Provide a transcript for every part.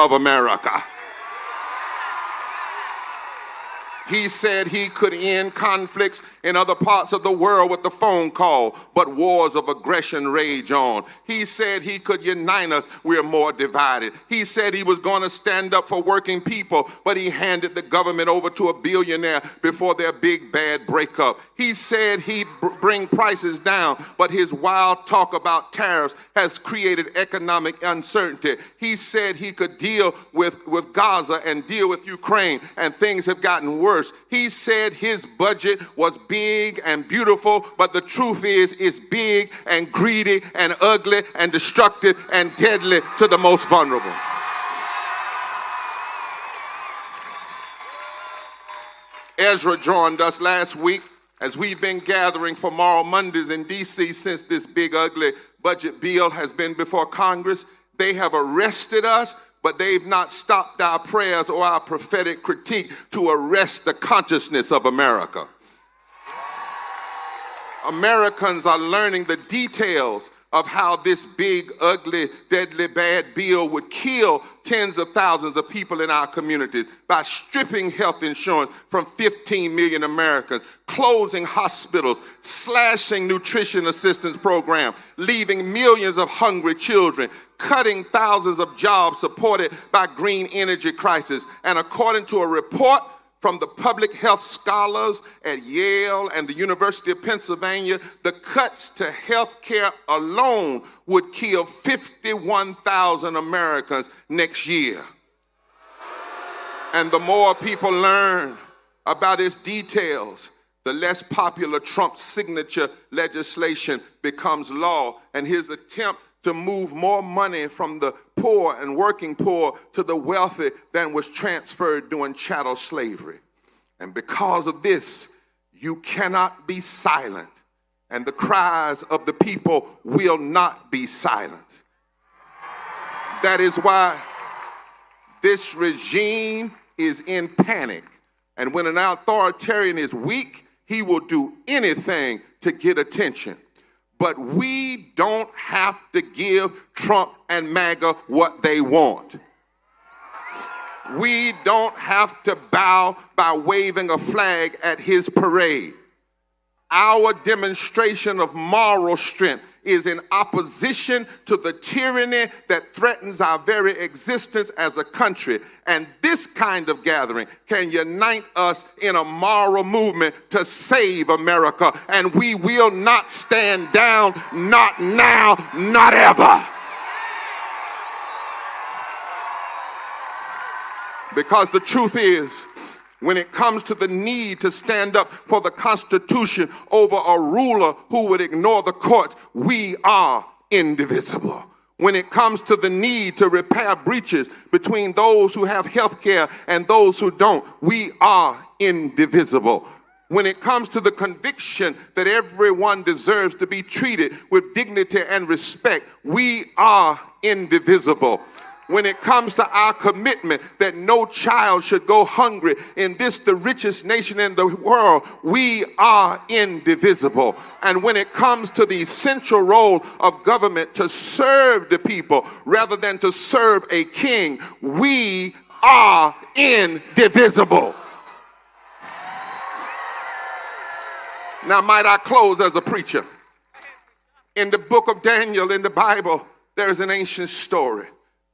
of America. He said he could end conflicts in other parts of the world with a phone call, but wars of aggression rage on. He said he could unite us. We're more divided. He said he was going to stand up for working people, but he handed the government over to a billionaire before their big bad breakup. He said he'd bring prices down, but his wild talk about tariffs has created economic uncertainty. He said he could deal with Gaza and deal with Ukraine, and things have gotten worse. He said his budget was big and beautiful, but the truth is it's big and greedy and ugly and destructive and deadly to the most vulnerable. Ezra joined us last week as we've been gathering for Moral Mondays in D.C. since this big ugly budget bill has been before Congress. They have arrested us, but they've not stopped our prayers or our prophetic critique to arrest the consciousness of America. Americans are learning the details of how this big, ugly, deadly, bad bill would kill tens of thousands of people in our communities by stripping health insurance from 15 million Americans, closing hospitals, slashing nutrition assistance programs, leaving millions of hungry children, cutting thousands of jobs supported by green energy crisis. And according to a report from the public health scholars at Yale and the University of Pennsylvania, the cuts to health care alone would kill 51,000 Americans next year. And the more people learn about its details, the less popular Trump's signature legislation becomes law, and his attempt to move more money from the poor and working poor to the wealthy than was transferred during chattel slavery. And because of this, you cannot be silent, and the cries of the people will not be silenced. That is why this regime is in panic, and when an authoritarian is weak, he will do anything to get attention. But we don't have to give Trump and MAGA what they want. We don't have to bow by waving a flag at his parade. Our demonstration of moral strength is in opposition to the tyranny that threatens our very existence as a country. And this kind of gathering can unite us in a moral movement to save America. And we will not stand down, not now, not ever. Because the truth is, when it comes to the need to stand up for the Constitution over a ruler who would ignore the courts, we are indivisible. When it comes to the need to repair breaches between those who have health care and those who don't, we are indivisible. When it comes to the conviction that everyone deserves to be treated with dignity and respect, we are indivisible. When it comes to our commitment that no child should go hungry in this, the richest nation in the world, we are indivisible. And when it comes to the essential role of government to serve the people rather than to serve a king, we are indivisible. Now, might I close as a preacher? In the book of Daniel in the Bible, there is an ancient story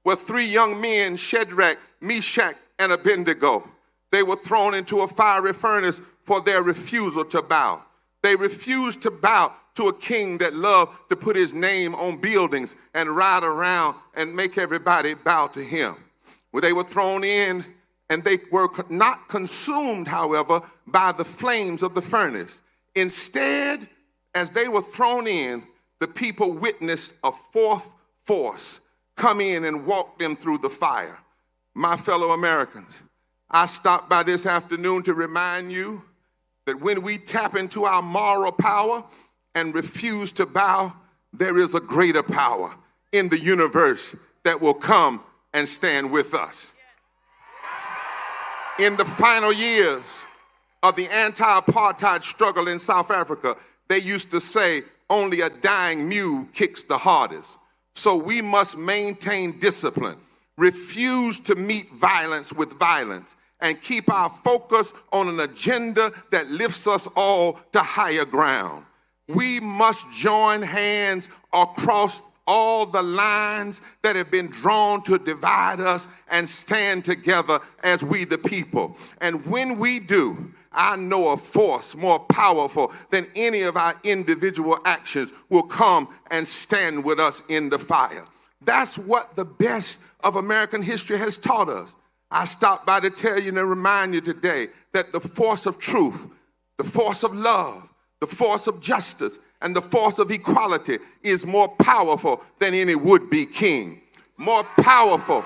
where three young men, Shadrach, Meshach, and Abednego, they were thrown into a fiery furnace for their refusal to bow. They refused to bow to a king that loved to put his name on buildings and ride around and make everybody bow to him. Well, they were thrown in, and they were not consumed, however, by the flames of the furnace. Instead, as they were thrown in, the people witnessed a fourth force come in and walk them through the fire. My fellow Americans, I stopped by this afternoon to remind you that when we tap into our moral power and refuse to bow, there is a greater power in the universe that will come and stand with us. In the final years of the anti-apartheid struggle in South Africa, they used to say, only a dying mule kicks the hardest. So we must maintain discipline, refuse to meet violence with violence, and keep our focus on an agenda that lifts us all to higher ground. We must join hands across all the lines that have been drawn to divide us and stand together as we the people. And when we do, I know a force more powerful than any of our individual actions will come and stand with us in the fire. That's what the best of American history has taught us. I stopped by to tell you and remind you today that the force of truth, the force of love, the force of justice, and the force of equality is more powerful than any would-be king. More powerful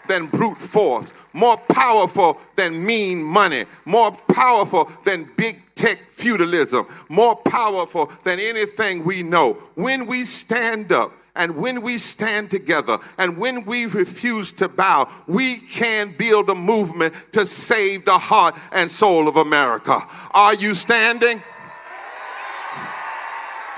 than brute force, more powerful than mean money, more powerful than big tech feudalism, more powerful than anything we know. When we stand up, and when we stand together, and when we refuse to bow, we can build a movement to save the heart and soul of America. Are you standing?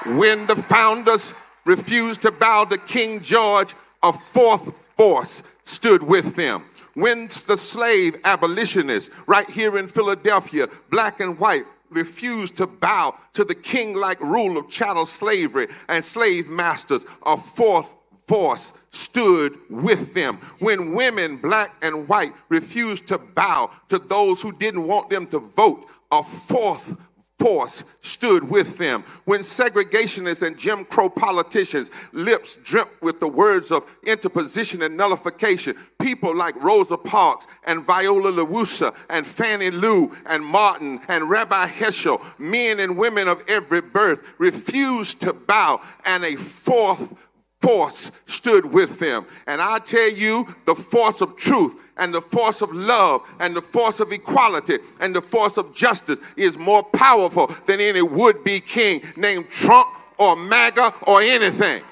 When the founders refused to bow to King George, a fourth force stood with them. When the slave abolitionists right here in Philadelphia, black and white, refused to bow to the king-like rule of chattel slavery and slave masters, a fourth force stood with them. When women, black and white, refused to bow to those who didn't want them to vote, a fourth force stood with them. When segregationists and Jim Crow politicians' lips dripped with the words of interposition and nullification, people like Rosa Parks and Viola LaRussa and Fannie Lou and Martin and Rabbi Heschel, men and women of every birth, refused to bow, and a fourth force stood with them. And I tell you, the force of truth and the force of love and the force of equality and the force of justice is more powerful than any would-be king named Trump or MAGA or anything.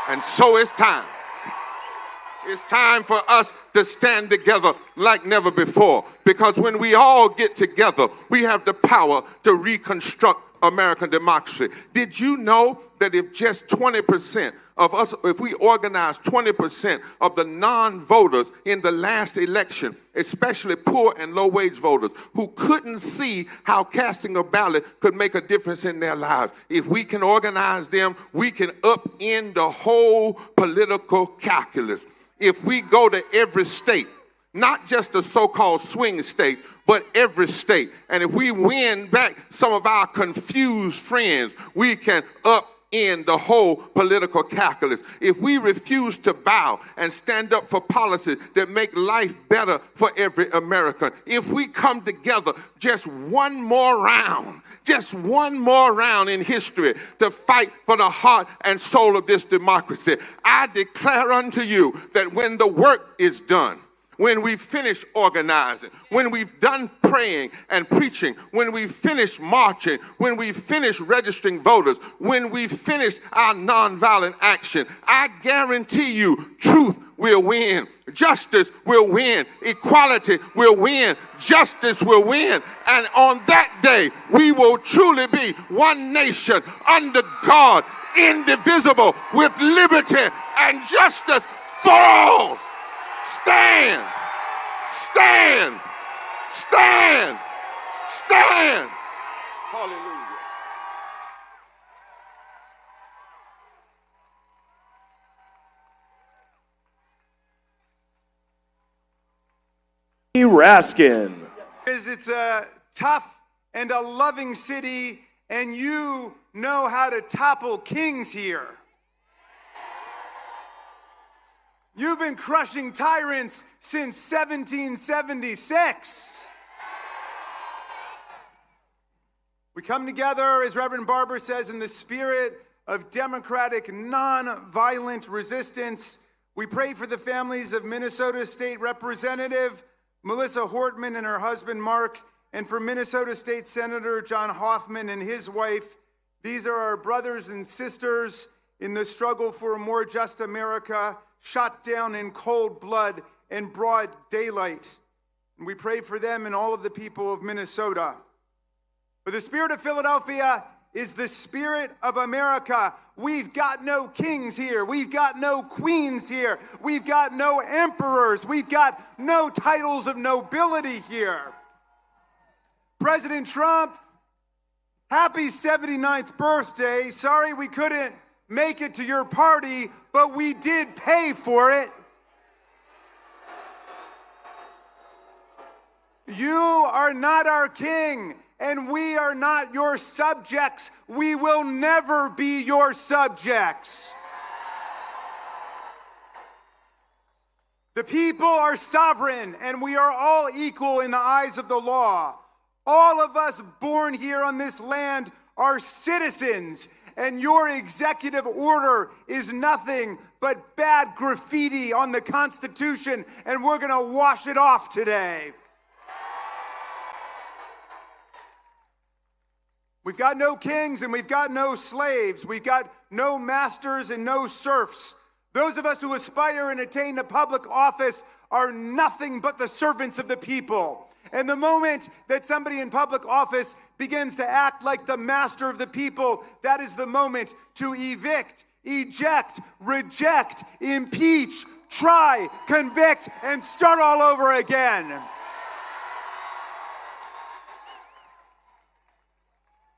And so it's time. It's time for us to stand together like never before, because when we all get together, we have the power to reconstruct American democracy. Did you know that if just 20% of us, if we organize 20% of the non-voters in the last election, especially poor and low-wage voters who couldn't see how casting a ballot could make a difference in their lives, if we can organize them, we can upend the whole political calculus. If we go to every state, not just the so-called swing state, but every state, and if we win back some of our confused friends, we can upend the whole political calculus. If we refuse to bow and stand up for policies that make life better for every American, if we come together just one more round in history to fight for the heart and soul of this democracy, I declare unto you that when the work is done, when we finish organizing, when we've done praying and preaching, when we finish marching, when we finish registering voters, when we finish our nonviolent action, I guarantee you truth will win, justice will win, equality will win, justice will win. And on that day, we will truly be one nation under God, indivisible, with liberty and justice for all. Stand, stand, stand, stand. Hallelujah. Raskin. It's a tough and a loving city, and you know how to topple kings here. You've been crushing tyrants since 1776. We come together, as Reverend Barber says, in the spirit of democratic, non-violent resistance. We pray for the families of Minnesota State Representative Melissa Hortman and her husband Mark, and for Minnesota State Senator John Hoffman and his wife. These are our brothers and sisters in the struggle for a more just America, shot down in cold blood and broad daylight. And we pray for them and all of the people of Minnesota. But the spirit of Philadelphia is the spirit of America. We've got no kings here. We've got no queens here. We've got no emperors. We've got no titles of nobility here. President Trump, happy 79th birthday. Sorry we couldn't make it to your party, but we did pay for it. You are not our king, and we are not your subjects. We will never be your subjects. The people are sovereign, and we are all equal in the eyes of the law. All of us born here on this land are citizens, and your executive order is nothing but bad graffiti on the Constitution, and we're going to wash it off today. We've got no kings and we've got no slaves. We've got no masters and no serfs. Those of us who aspire and attain to public office are nothing but the servants of the people. And the moment that somebody in public office begins to act like the master of the people, that is the moment to evict, eject, reject, impeach, try, convict, and start all over again.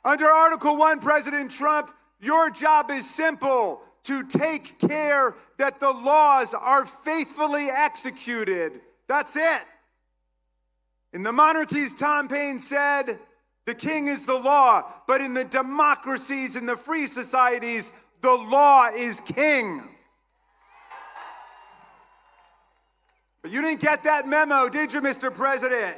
Under Article 1, President Trump, your job is simple: to take care that the laws are faithfully executed. That's it. In the monarchies, Tom Paine said, the king is the law, but in the democracies and the free societies, the law is king. But you didn't get that memo, did you, Mr. President?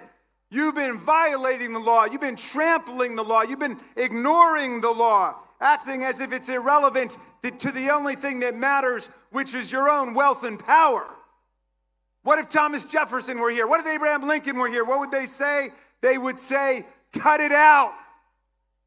You've been violating the law. You've been trampling the law. You've been ignoring the law, acting as if it's irrelevant to the only thing that matters, which is your own wealth and power. What if Thomas Jefferson were here? What if Abraham Lincoln were here? What would they say? They would say, cut it out.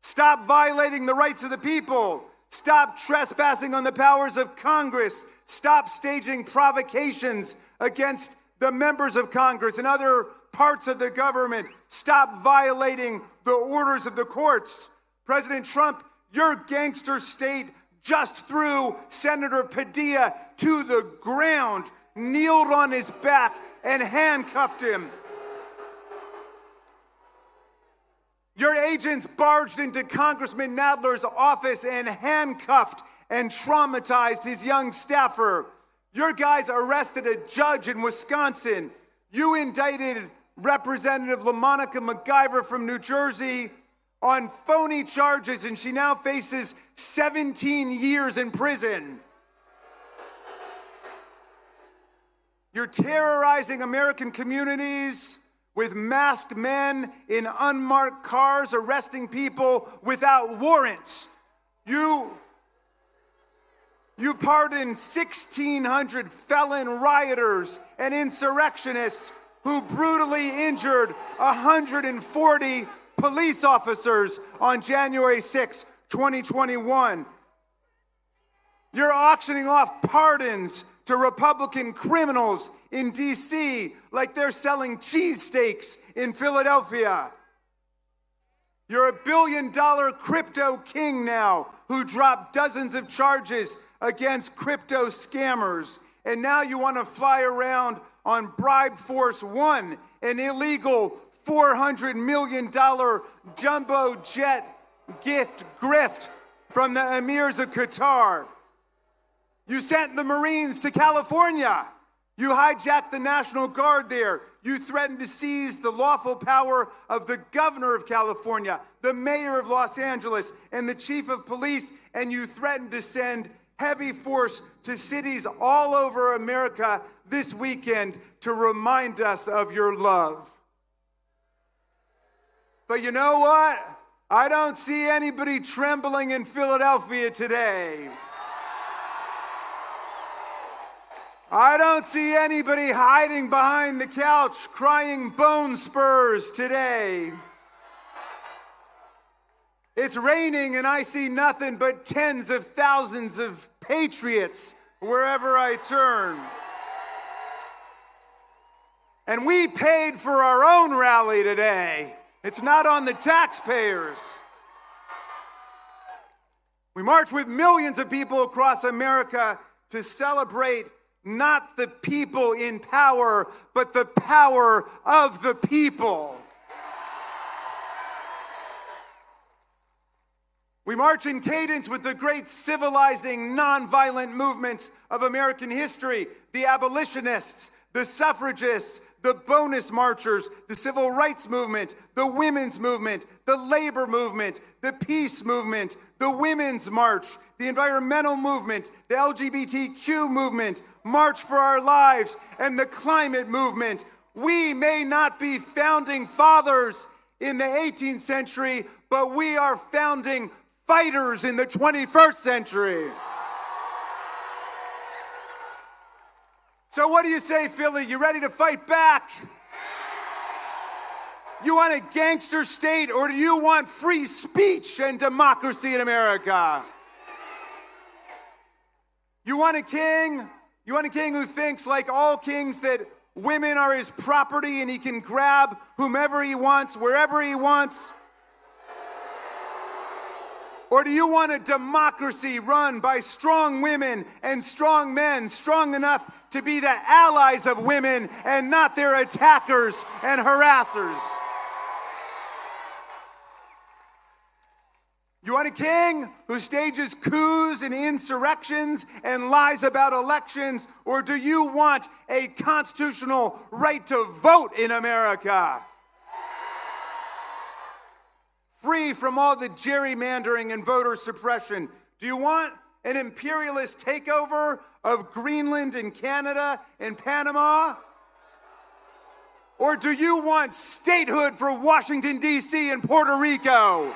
Stop violating the rights of the people. Stop trespassing on the powers of Congress. Stop staging provocations against the members of Congress and other parts of the government. Stop violating the orders of the courts. President Trump, your gangster state just threw Senator Padilla to the ground, kneeled on his back, and handcuffed him. Your agents barged into Congressman Nadler's office and handcuffed and traumatized his young staffer. Your guys arrested a judge in Wisconsin. You indicted Representative LaMonica MacGyver from New Jersey on phony charges, and she now faces 17 years in prison. You're terrorizing American communities with masked men in unmarked cars, arresting people without warrants. You pardoned 1,600 felon rioters and insurrectionists who brutally injured 140 police officers on January 6, 2021. You're auctioning off pardons to Republican criminals in D.C. like they're selling cheesesteaks in Philadelphia. You're a billion-dollar crypto king now who dropped dozens of charges against crypto scammers. And now you want to fly around on Bribe Force One, an illegal $400 million jumbo jet gift grift from the emirs of Qatar. You sent the Marines to California. You hijacked the National Guard there. You threatened to seize the lawful power of the governor of California, the mayor of Los Angeles, and the chief of police, and you threatened to send heavy force to cities all over America this weekend to remind us of your love. But you know what? I don't see anybody trembling in Philadelphia today. I don't see anybody hiding behind the couch crying bone spurs today. It's raining and I see nothing but tens of thousands of patriots wherever I turn. And we paid for our own rally today. It's not on the taxpayers. We march with millions of people across America to celebrate not the people in power, but the power of the people. We march in cadence with the great civilizing, nonviolent movements of American history, the abolitionists, the suffragists, the bonus marchers, the civil rights movement, the women's movement, the labor movement, the peace movement, the women's march, the environmental movement, the LGBTQ movement, March for Our Lives, and the climate movement. We may not be founding fathers in the 18th century, but we are founding fighters in the 21st century. So what do you say, Philly? You ready to fight back? You want a gangster state, or do you want free speech and democracy in America? You want a king? You want a king who thinks, like all kings, that women are his property and he can grab whomever he wants, wherever he wants? Or do you want a democracy run by strong women and strong men, strong enough to be the allies of women and not their attackers and harassers? You want a king who stages coups and insurrections and lies about elections? Or do you want a constitutional right to vote in America? Free from all the gerrymandering and voter suppression. Do you want an imperialist takeover of Greenland and Canada and Panama? Or do you want statehood for Washington, D.C. and Puerto Rico?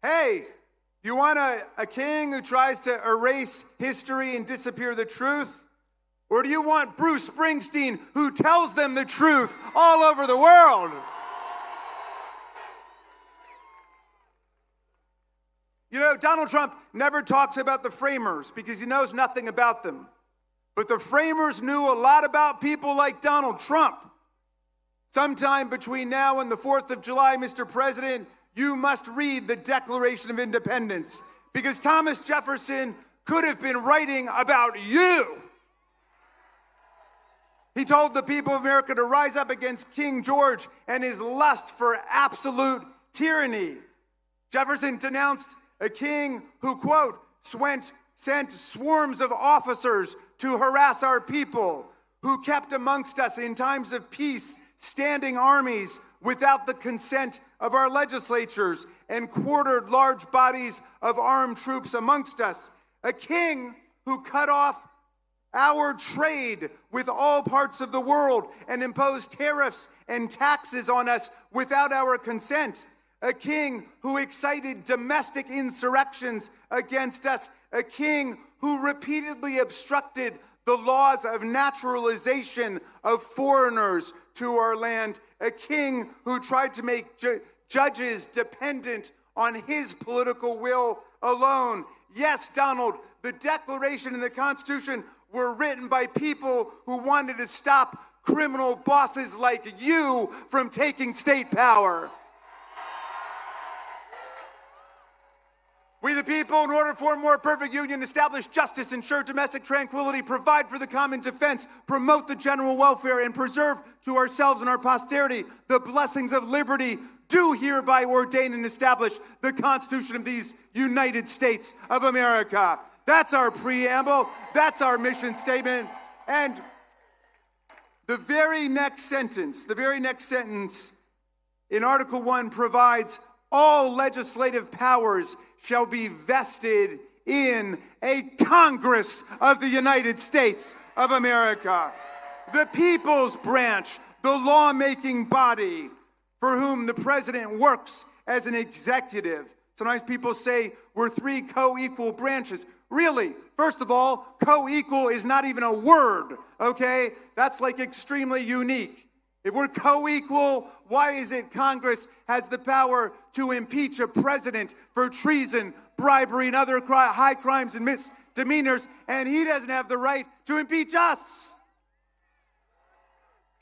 Hey, you want a king who tries to erase history and disappear the truth? Or do you want Bruce Springsteen who tells them the truth all over the world? You know, Donald Trump never talks about the framers because he knows nothing about them. But the framers knew a lot about people like Donald Trump. Sometime between now and the 4th of July, Mr. President, you must read the Declaration of Independence because Thomas Jefferson could have been writing about you. He told the people of America to rise up against King George and his lust for absolute tyranny. Jefferson denounced a king who, quote, sent swarms of officers to harass our people, who kept amongst us in times of peace standing armies without the consent of our legislatures, and quartered large bodies of armed troops amongst us. A king who cut off our trade with all parts of the world and imposed tariffs and taxes on us without our consent. A king who excited domestic insurrections against us. A king who repeatedly obstructed the laws of naturalization of foreigners to our land. A king who tried to make judges dependent on his political will alone. Yes, Donald, the Declaration and the Constitution were written by people who wanted to stop criminal bosses like you from taking state power. We the people, in order for a more perfect union, establish justice, ensure domestic tranquility, provide for the common defense, promote the general welfare, and preserve to ourselves and our posterity the blessings of liberty, do hereby ordain and establish the Constitution of these United States of America. That's our preamble. That's our mission statement. And the very next sentence in Article 1 provides all legislative powers shall be vested in a Congress of the United States of America. The people's branch, the lawmaking body for whom the president works as an executive. Sometimes people say we're three co-equal branches. Really, first of all, co-equal is not even a word, okay? That's like extremely unique. If we're co-equal, why is it Congress has the power to impeach a president for treason, bribery, and other high crimes and misdemeanors, and he doesn't have the right to impeach us?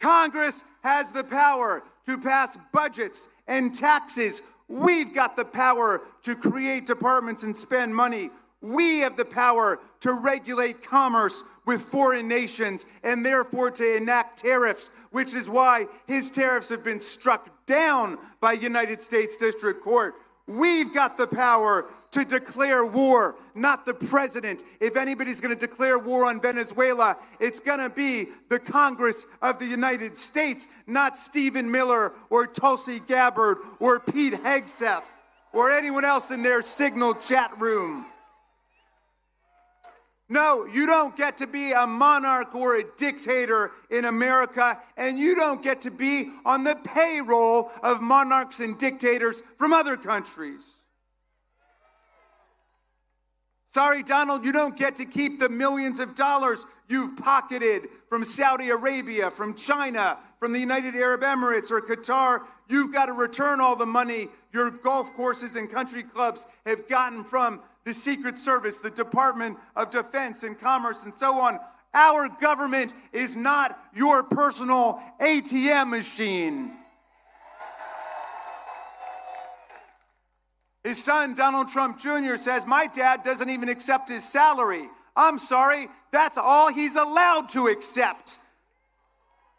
Congress has the power to pass budgets and taxes. We've got the power to create departments and spend money. We have the power to regulate commerce with foreign nations and therefore to enact tariffs, which is why his tariffs have been struck down by United States District Court. We've got the power to declare war, not the president. If anybody's going to declare war on Venezuela, it's going to be the Congress of the United States, not Stephen Miller or Tulsi Gabbard or Pete Hegseth or anyone else in their Signal chat room. No, you don't get to be a monarch or a dictator in America, and you don't get to be on the payroll of monarchs and dictators from other countries. Sorry, Donald, you don't get to keep the millions of dollars you've pocketed from Saudi Arabia, from China, from the United Arab Emirates or Qatar. You've got to return all the money your golf courses and country clubs have gotten from the Secret Service, the Department of Defense and Commerce, and so on. Our government is not your personal ATM machine. His son, Donald Trump Jr., says, my dad doesn't even accept his salary. I'm sorry, that's all he's allowed to accept.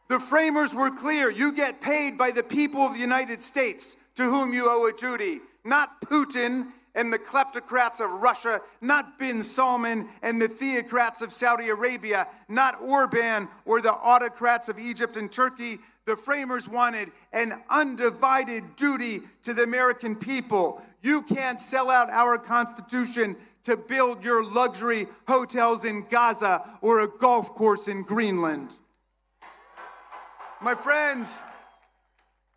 The framers were clear. You get paid by the people of the United States to whom you owe a duty, not Putin and the kleptocrats of Russia, not bin Salman and the theocrats of Saudi Arabia, not Orban or the autocrats of Egypt and Turkey. The framers wanted an undivided duty to the American people. You can't sell out our Constitution to build your luxury hotels in Gaza or a golf course in Greenland. My friends,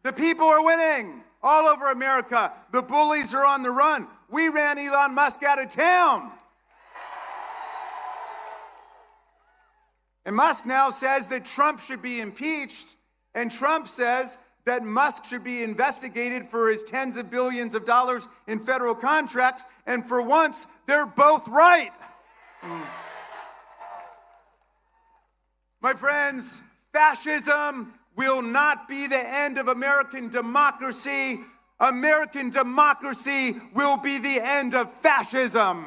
the people are winning all over America. The bullies are on the run. We ran Elon Musk out of town. And Musk now says that Trump should be impeached, and Trump says that Musk should be investigated for his tens of billions of dollars in federal contracts, and for once, they're both right. My friends, fascism will not be the end of American democracy. American democracy will be the end of fascism.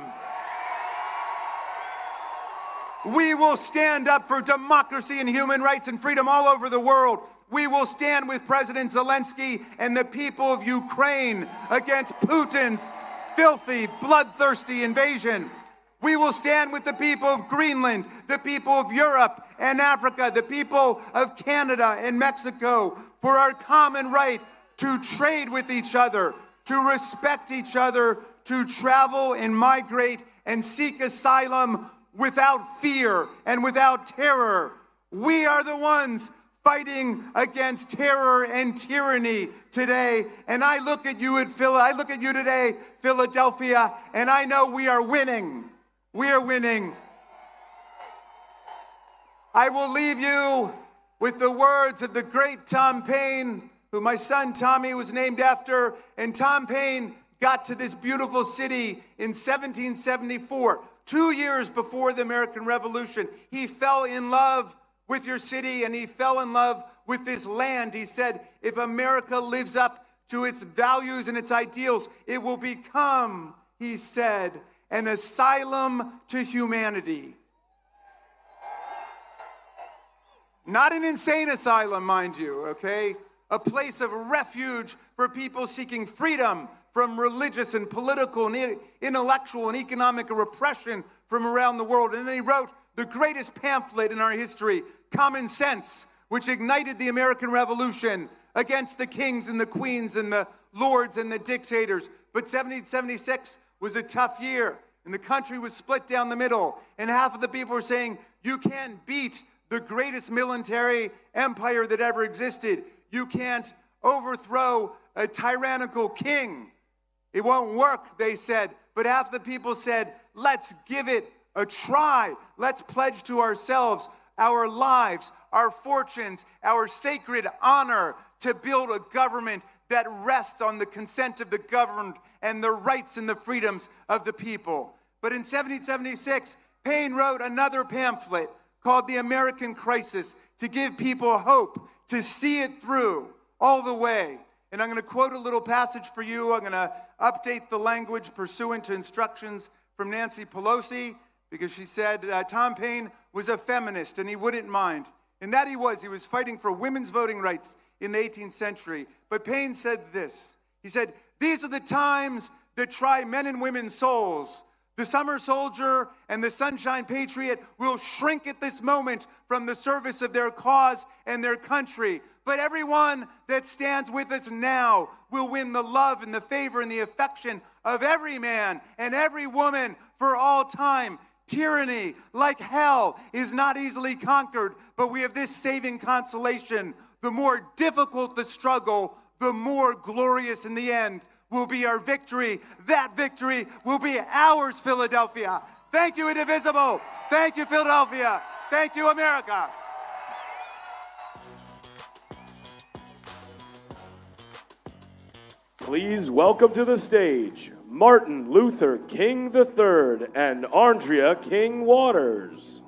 We will stand up for democracy and human rights and freedom all over the world. We will stand with President Zelensky and the people of Ukraine against Putin's filthy, bloodthirsty invasion. We will stand with the people of Greenland, the people of Europe and Africa, the people of Canada and Mexico for our common right to trade with each other, to respect each other, to travel and migrate and seek asylum without fear and without terror. We are the ones fighting against terror and tyranny today. And I look at you today, Philadelphia, and I know we are winning. We are winning. I will leave you with the words of the great Tom Paine, who my son Tommy was named after. And Tom Paine got to this beautiful city in 1774, 2 years before the American Revolution. He fell in love with your city, and he fell in love with this land. He said, if America lives up to its values and its ideals, it will become, he said, an asylum to humanity. Not an insane asylum, mind you, okay? A place of refuge for people seeking freedom from religious and political and intellectual and economic repression from around the world. And then he wrote the greatest pamphlet in our history, Common Sense, which ignited the American Revolution against the kings and the queens and the lords and the dictators. But 1776 was a tough year, and the country was split down the middle, and half of the people were saying, you can't beat the greatest military empire that ever existed. You can't overthrow a tyrannical king. It won't work, they said. But half the people said, let's give it a try. Let's pledge to ourselves our lives, our fortunes, our sacred honor to build a government that rests on the consent of the governed and the rights and the freedoms of the people. But in 1776, Paine wrote another pamphlet called The American Crisis to give people hope, to see it through. all the way. And I'm going to quote a little passage for you. I'm going to update the language pursuant to instructions from Nancy Pelosi, because she said Tom Paine was a feminist and he wouldn't mind. And that he was. He was fighting for women's voting rights in the 18th century. But Paine said this. He said, "These are the times that try men and women's souls. The summer soldier and the sunshine patriot will shrink at this moment from the service of their cause and their country. But everyone that stands with us now will win the love and the favor and the affection of every man and every woman for all time. Tyranny, like hell, is not easily conquered, but we have this saving consolation. The more difficult the struggle, the more glorious in the end will be our victory. That victory will be ours, Philadelphia. Thank you, Indivisible. Thank you, Philadelphia. Thank you, America." Please welcome to the stage Martin Luther King III and Andrea King Waters.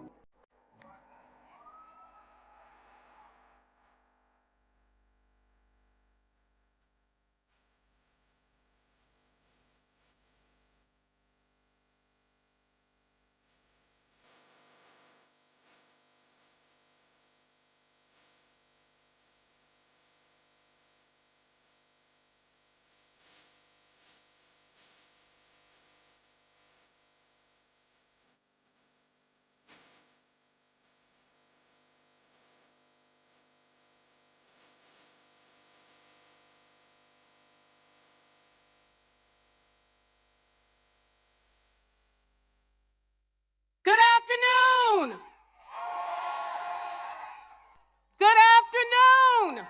Good afternoon. Good afternoon.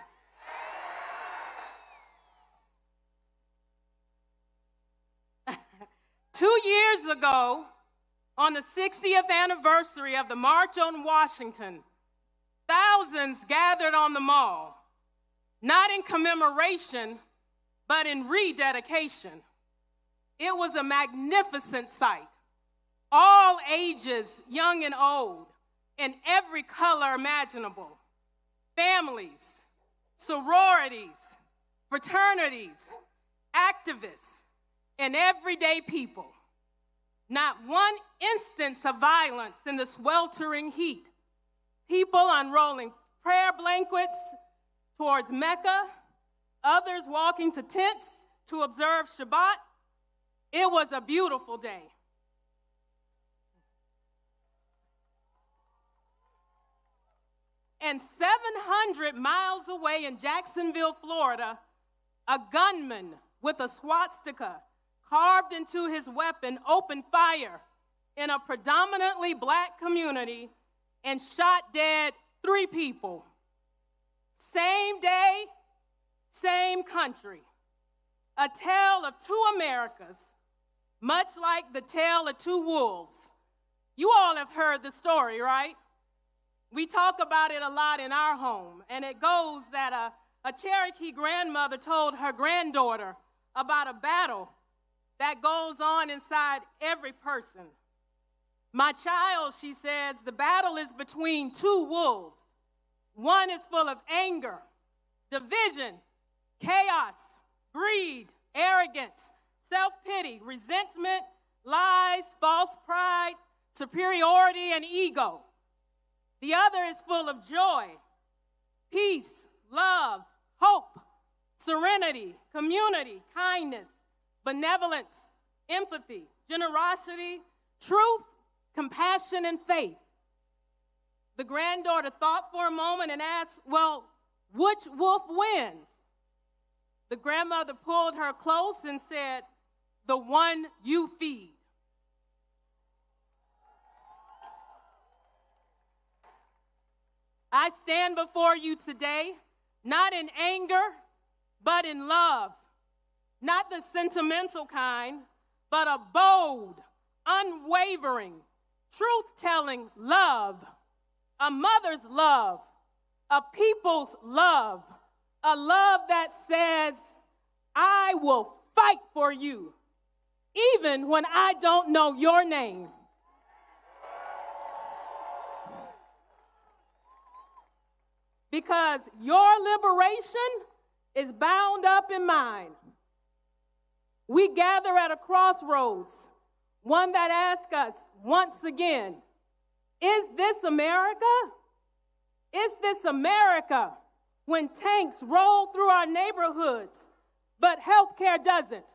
Two years ago, on the 60th anniversary of the March on Washington, thousands gathered on the Mall, not in commemoration, but in rededication. It was a magnificent sight. All ages, young and old, in every color imaginable. Families, sororities, fraternities, activists, and everyday people. Not one instance of violence in the sweltering heat. People unrolling prayer blankets towards Mecca, others walking to tents to observe Shabbat. It was a beautiful day. And 700 miles away in Jacksonville, Florida, a gunman with a swastika carved into his weapon opened fire in a predominantly black community and shot dead 3 people. Same day, same country. A tale of 2 Americas, much like the tale of 2 wolves. You all have heard the story, right? We talk about it a lot in our home, and it goes that a Cherokee grandmother told her granddaughter about a battle that goes on inside every person. "My child," she says, "the battle is between 2 wolves. One is full of anger, division, chaos, greed, arrogance, self-pity, resentment, lies, false pride, superiority, and ego. The other is full of joy, peace, love, hope, serenity, community, kindness, benevolence, empathy, generosity, truth, compassion, and faith." The granddaughter thought for a moment and asked, "Well, which wolf wins?" The grandmother pulled her close and said, "The one you feed." I stand before you today, not in anger, but in love. Not the sentimental kind, but a bold, unwavering, truth-telling love. A mother's love, a people's love, a love that says, "I will fight for you, even when I don't know your name." Because your liberation is bound up in mine. We gather at a crossroads, one that asks us once again, is this America? Is this America when tanks roll through our neighborhoods, but healthcare doesn't?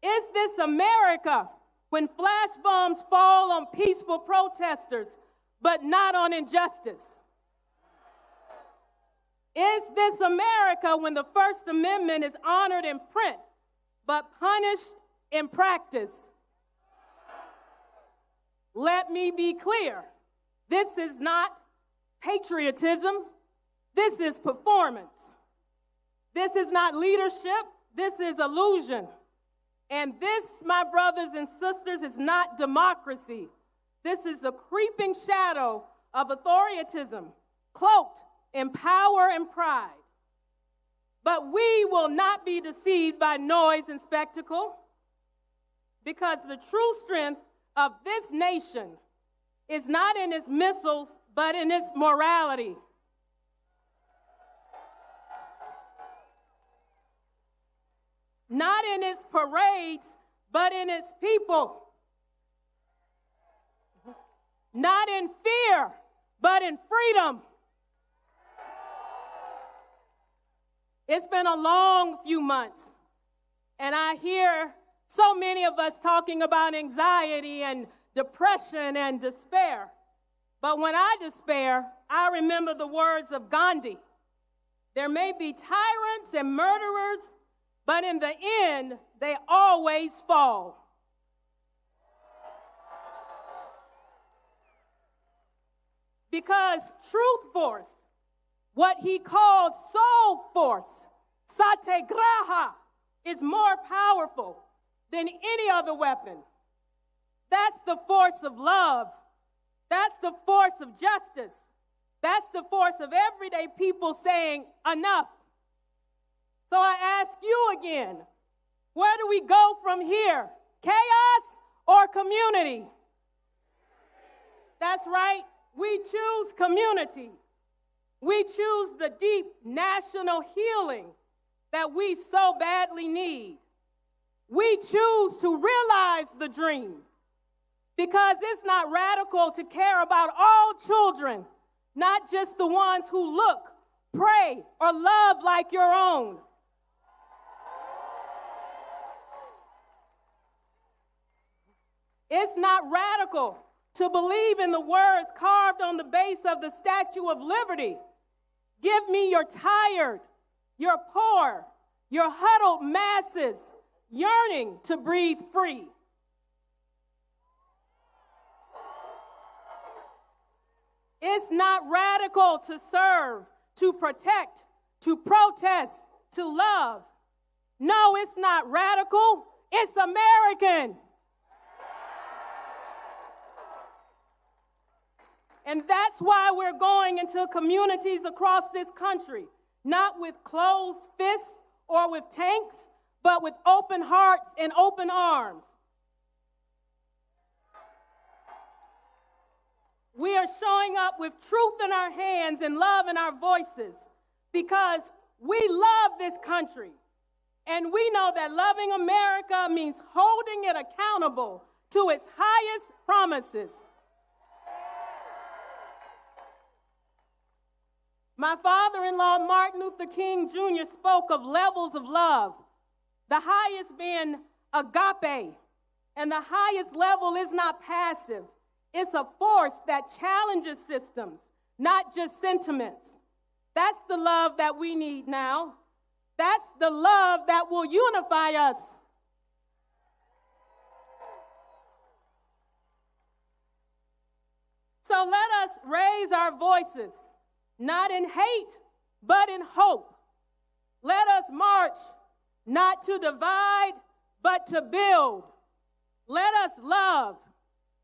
Is this America when flash bombs fall on peaceful protesters, but not on injustice? Is this America when the First Amendment is honored in print, but punished in practice? Let me be clear. This is not patriotism. This is performance. This is not leadership. This is illusion. And this, my brothers and sisters, is not democracy. This is a creeping shadow of authoritarianism, cloaked in power and pride. But we will not be deceived by noise and spectacle, because the true strength of this nation is not in its missiles, but in its morality. Not in its parades, but in its people. Not in fear, but in freedom. It's been a long few months, and I hear so many of us talking about anxiety and depression and despair. But when I despair, I remember the words of Gandhi. There may be tyrants and murderers, but in the end, they always fall. Because truth force, what he called soul force, satyagraha, is more powerful than any other weapon. That's the force of love. That's the force of justice. That's the force of everyday people saying enough. So I ask you again, where do we go from here? Chaos or community? That's right. We choose community. We choose the deep national healing that we so badly need. We choose to realize the dream, because it's not radical to care about all children, not just the ones who look, pray, or love like your own. It's not radical to believe in the words carved on the base of the Statue of Liberty. Give me your tired, your poor, your huddled masses yearning to breathe free. It's not radical to serve, to protect, to protest, to love. No, it's not radical. It's American. And that's why we're going into communities across this country, not with closed fists or with tanks, but with open hearts and open arms. We are showing up with truth in our hands and love in our voices, because we love this country. And we know that loving America means holding it accountable to its highest promises. My father-in-law, Martin Luther King Jr., spoke of levels of love, the highest being agape, and the highest level is not passive. It's a force that challenges systems, not just sentiments. That's the love that we need now. That's the love that will unify us. So let us raise our voices, not in hate, but in hope. Let us march, not to divide, but to build. Let us love,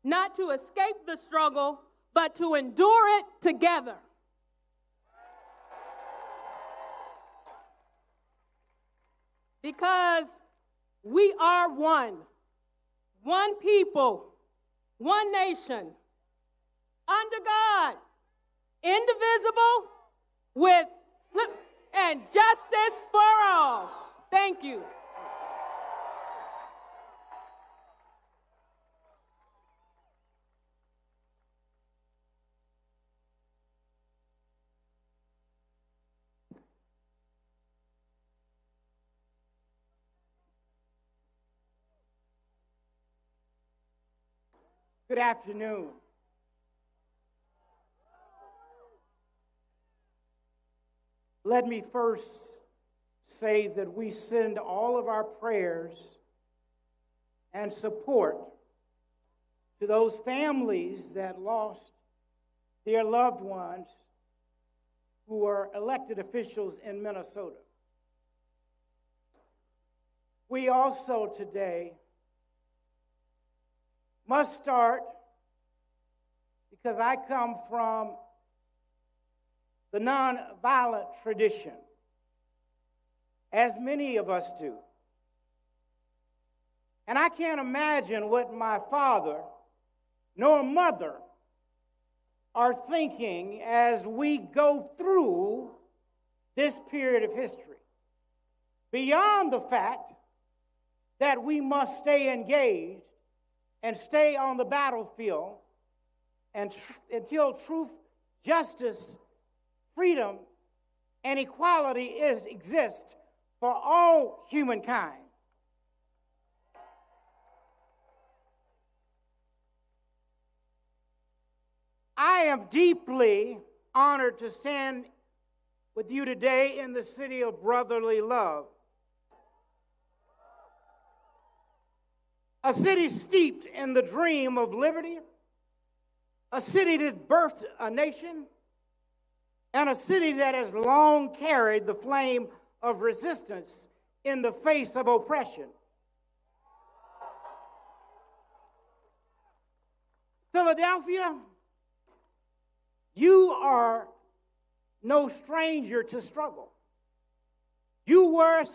not to escape the struggle, but to endure it together. Because we are one people, one nation, under God, indivisible, with and justice for all. Thank you. Good afternoon. Let me first say that we send all of our prayers and support to those families that lost their loved ones who were elected officials in Minnesota. We also today must start, because I come from the nonviolent tradition, as many of us do. And I can't imagine what my father nor mother are thinking as we go through this period of history. Beyond the fact that we must stay engaged and stay on the battlefield until truth, justice, freedom, and equality exist for all humankind. I am deeply honored to stand with you today in the city of brotherly love. A city steeped in the dream of liberty, a city that birthed a nation, and a city that has long carried the flame of resistance in the face of oppression. Philadelphia, you are no stranger to struggle. You were a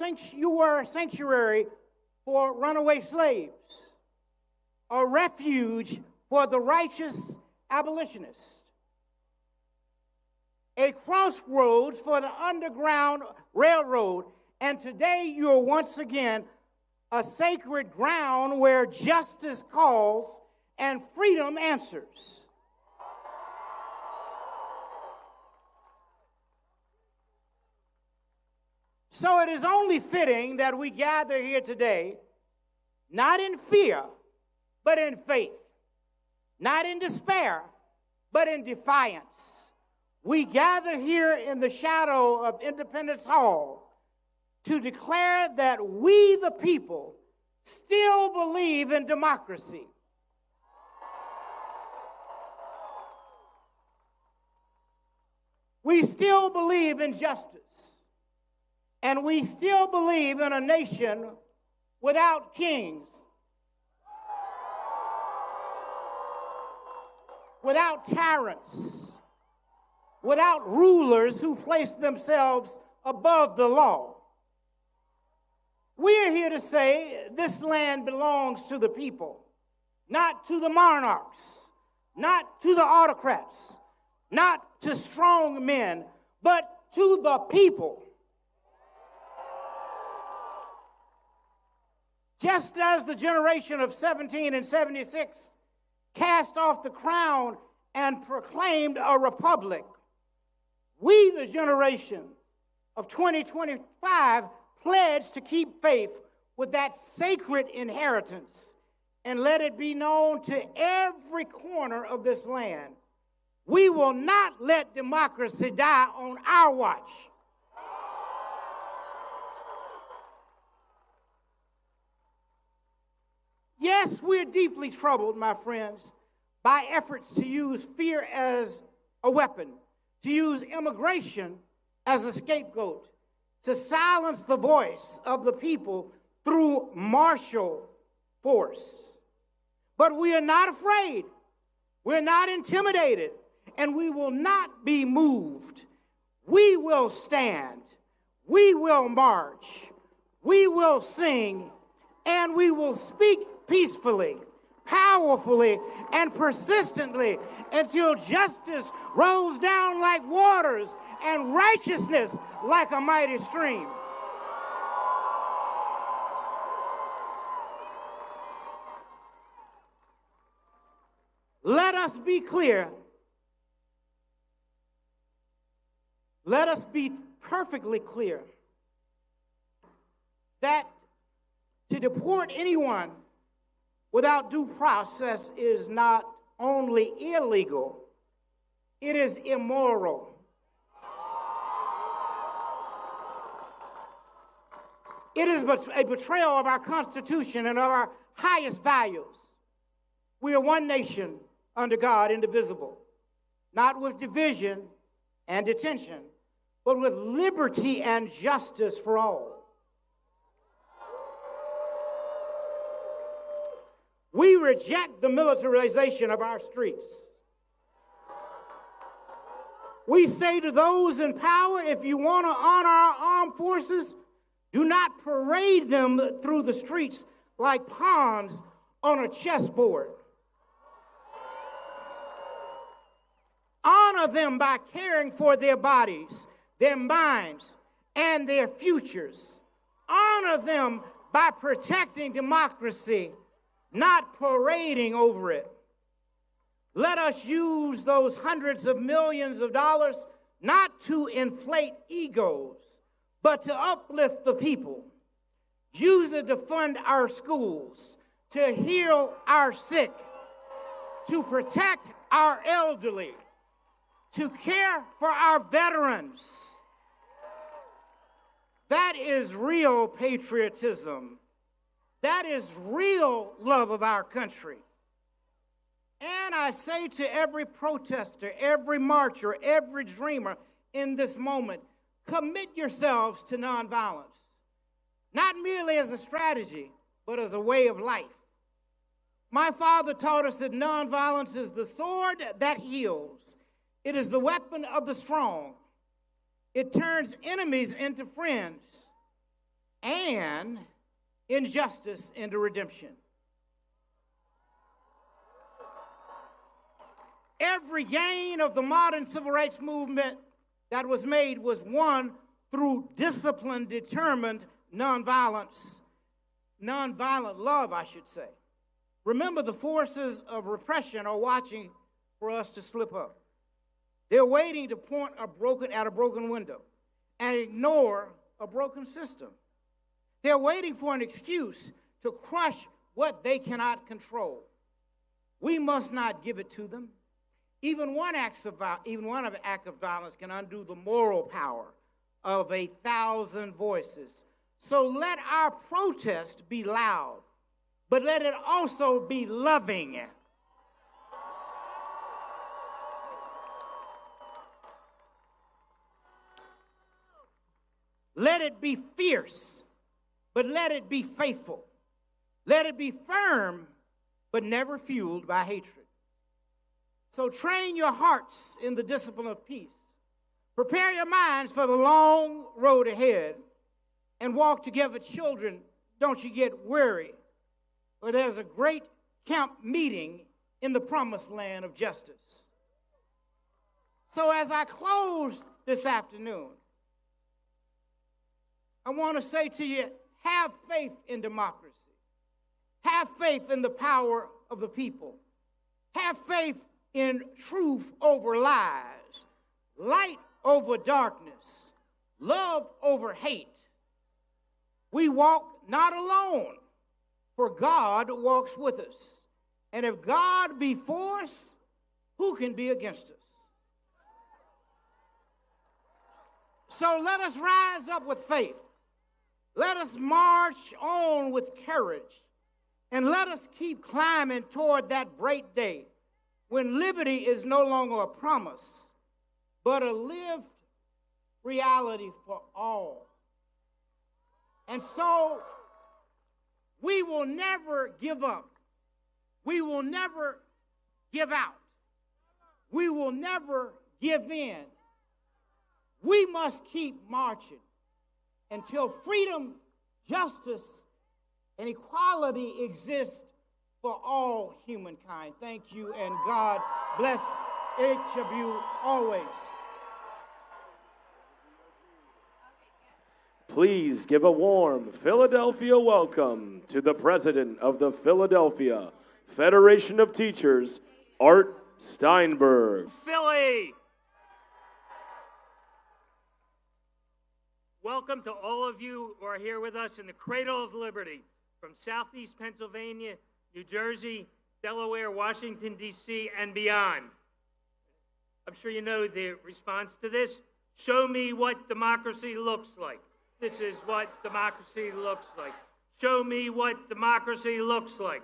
sanctuary for runaway slaves, a refuge for the righteous abolitionist, a crossroads for the Underground Railroad, and today you are once again a sacred ground where justice calls and freedom answers. So it is only fitting that we gather here today, not in fear, but in faith, not in despair, but in defiance. We gather here in the shadow of Independence Hall to declare that we, the people, still believe in democracy. We still believe in justice. And we still believe in a nation without kings, without tyrants, without rulers who place themselves above the law. We are here to say this land belongs to the people, not to the monarchs, not to the autocrats, not to strong men, but to the people. Just as the generation of 17 and 76 cast off the crown and proclaimed a republic, we, the generation of 2025, pledge to keep faith with that sacred inheritance and let it be known to every corner of this land. We will not let democracy die on our watch. Yes, we're deeply troubled, my friends, by efforts to use fear as a weapon, to use immigration as a scapegoat, to silence the voice of the people through martial force. But we are not afraid, we're not intimidated, and we will not be moved. We will stand, we will march, we will sing, and we will speak peacefully, powerfully and persistently until justice rolls down like waters and righteousness like a mighty stream. Let us be clear. Let us be perfectly clear that to deport anyone without due process is not only illegal, it is immoral. It is a betrayal of our Constitution and of our highest values. We are one nation under God, indivisible, not with division and detention, but with liberty and justice for all. We reject the militarization of our streets. We say to those in power, if you want to honor our armed forces, do not parade them through the streets like pawns on a chessboard. Honor them by caring for their bodies, their minds, and their futures. Honor them by protecting democracy, not parading over it. Let us use those hundreds of millions of dollars not to inflate egos, but to uplift the people. Use it to fund our schools, to heal our sick, to protect our elderly, to care for our veterans. That is real patriotism. That is real love of our country. And I say to every protester, every marcher, every dreamer in this moment, commit yourselves to nonviolence, not merely as a strategy, but as a way of life. My father taught us that nonviolence is the sword that heals. It is the weapon of the strong. It turns enemies into friends and injustice into redemption. Every gain of the modern civil rights movement that was made was won through disciplined, determined nonviolence. Nonviolent love, I should say. Remember, the forces of repression are watching for us to slip up. They're waiting to point at a broken window and ignore a broken system. They're waiting for an excuse to crush what they cannot control. We must not give it to them. Even one act of violence can undo the moral power of 1,000 voices. So let our protest be loud, but let it also be loving. Let it be fierce, but let it be faithful. Let it be firm, but never fueled by hatred. So train your hearts in the discipline of peace. Prepare your minds for the long road ahead and walk together. Children, don't you get weary. But there's a great camp meeting in the promised land of justice. So as I close this afternoon, I want to say to you, have faith in democracy. Have faith in the power of the people. Have faith in truth over lies, light over darkness, love over hate. We walk not alone, for God walks with us. And if God be for us, who can be against us? So let us rise up with faith. Let us march on with courage. And let us keep climbing toward that great day when liberty is no longer a promise, but a lived reality for all. And so we will never give up. We will never give out. We will never give in. We must keep marching until freedom, justice, and equality exist for all humankind. Thank you, and God bless each of you always. Please give a warm Philadelphia welcome to the President of the Philadelphia Federation of Teachers, Art Steinberg. Philly! Welcome to all of you who are here with us in the cradle of liberty from Southeast Pennsylvania, New Jersey, Delaware, Washington, D.C., and beyond. I'm sure you know the response to this. Show me what democracy looks like. This is what democracy looks like. Show me what democracy looks like.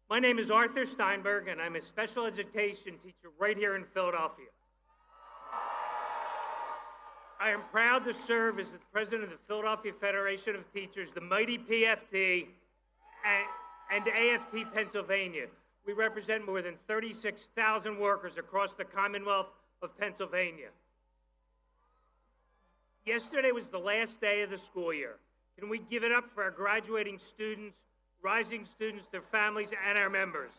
My name is Arthur Steinberg, and I'm a special education teacher right here in Philadelphia. I am proud to serve as the president of the Philadelphia Federation of Teachers, the mighty PFT, and AFT Pennsylvania. We represent more than 36,000 workers across the Commonwealth of Pennsylvania. Yesterday was the last day of the school year. Can we give it up for our graduating students, rising students, their families, and our members?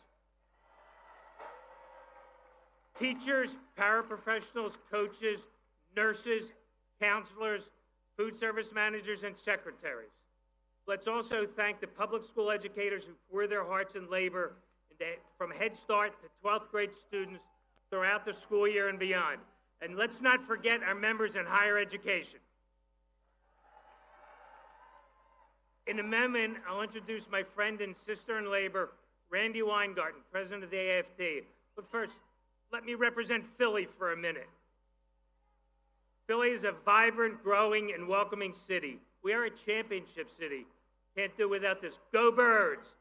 Teachers, paraprofessionals, coaches, nurses, counselors, food service managers, and secretaries. Let's also thank the public school educators who pour their hearts and labor from Head Start to 12th grade students throughout the school year and beyond. And let's not forget our members in higher education. In a moment, I'll introduce my friend and sister in labor, Randy Weingarten, president of the AFT. But first, let me represent Philly for a minute. Philly is a vibrant, growing, and welcoming city. We are a championship city. Can't do without this. Go Birds!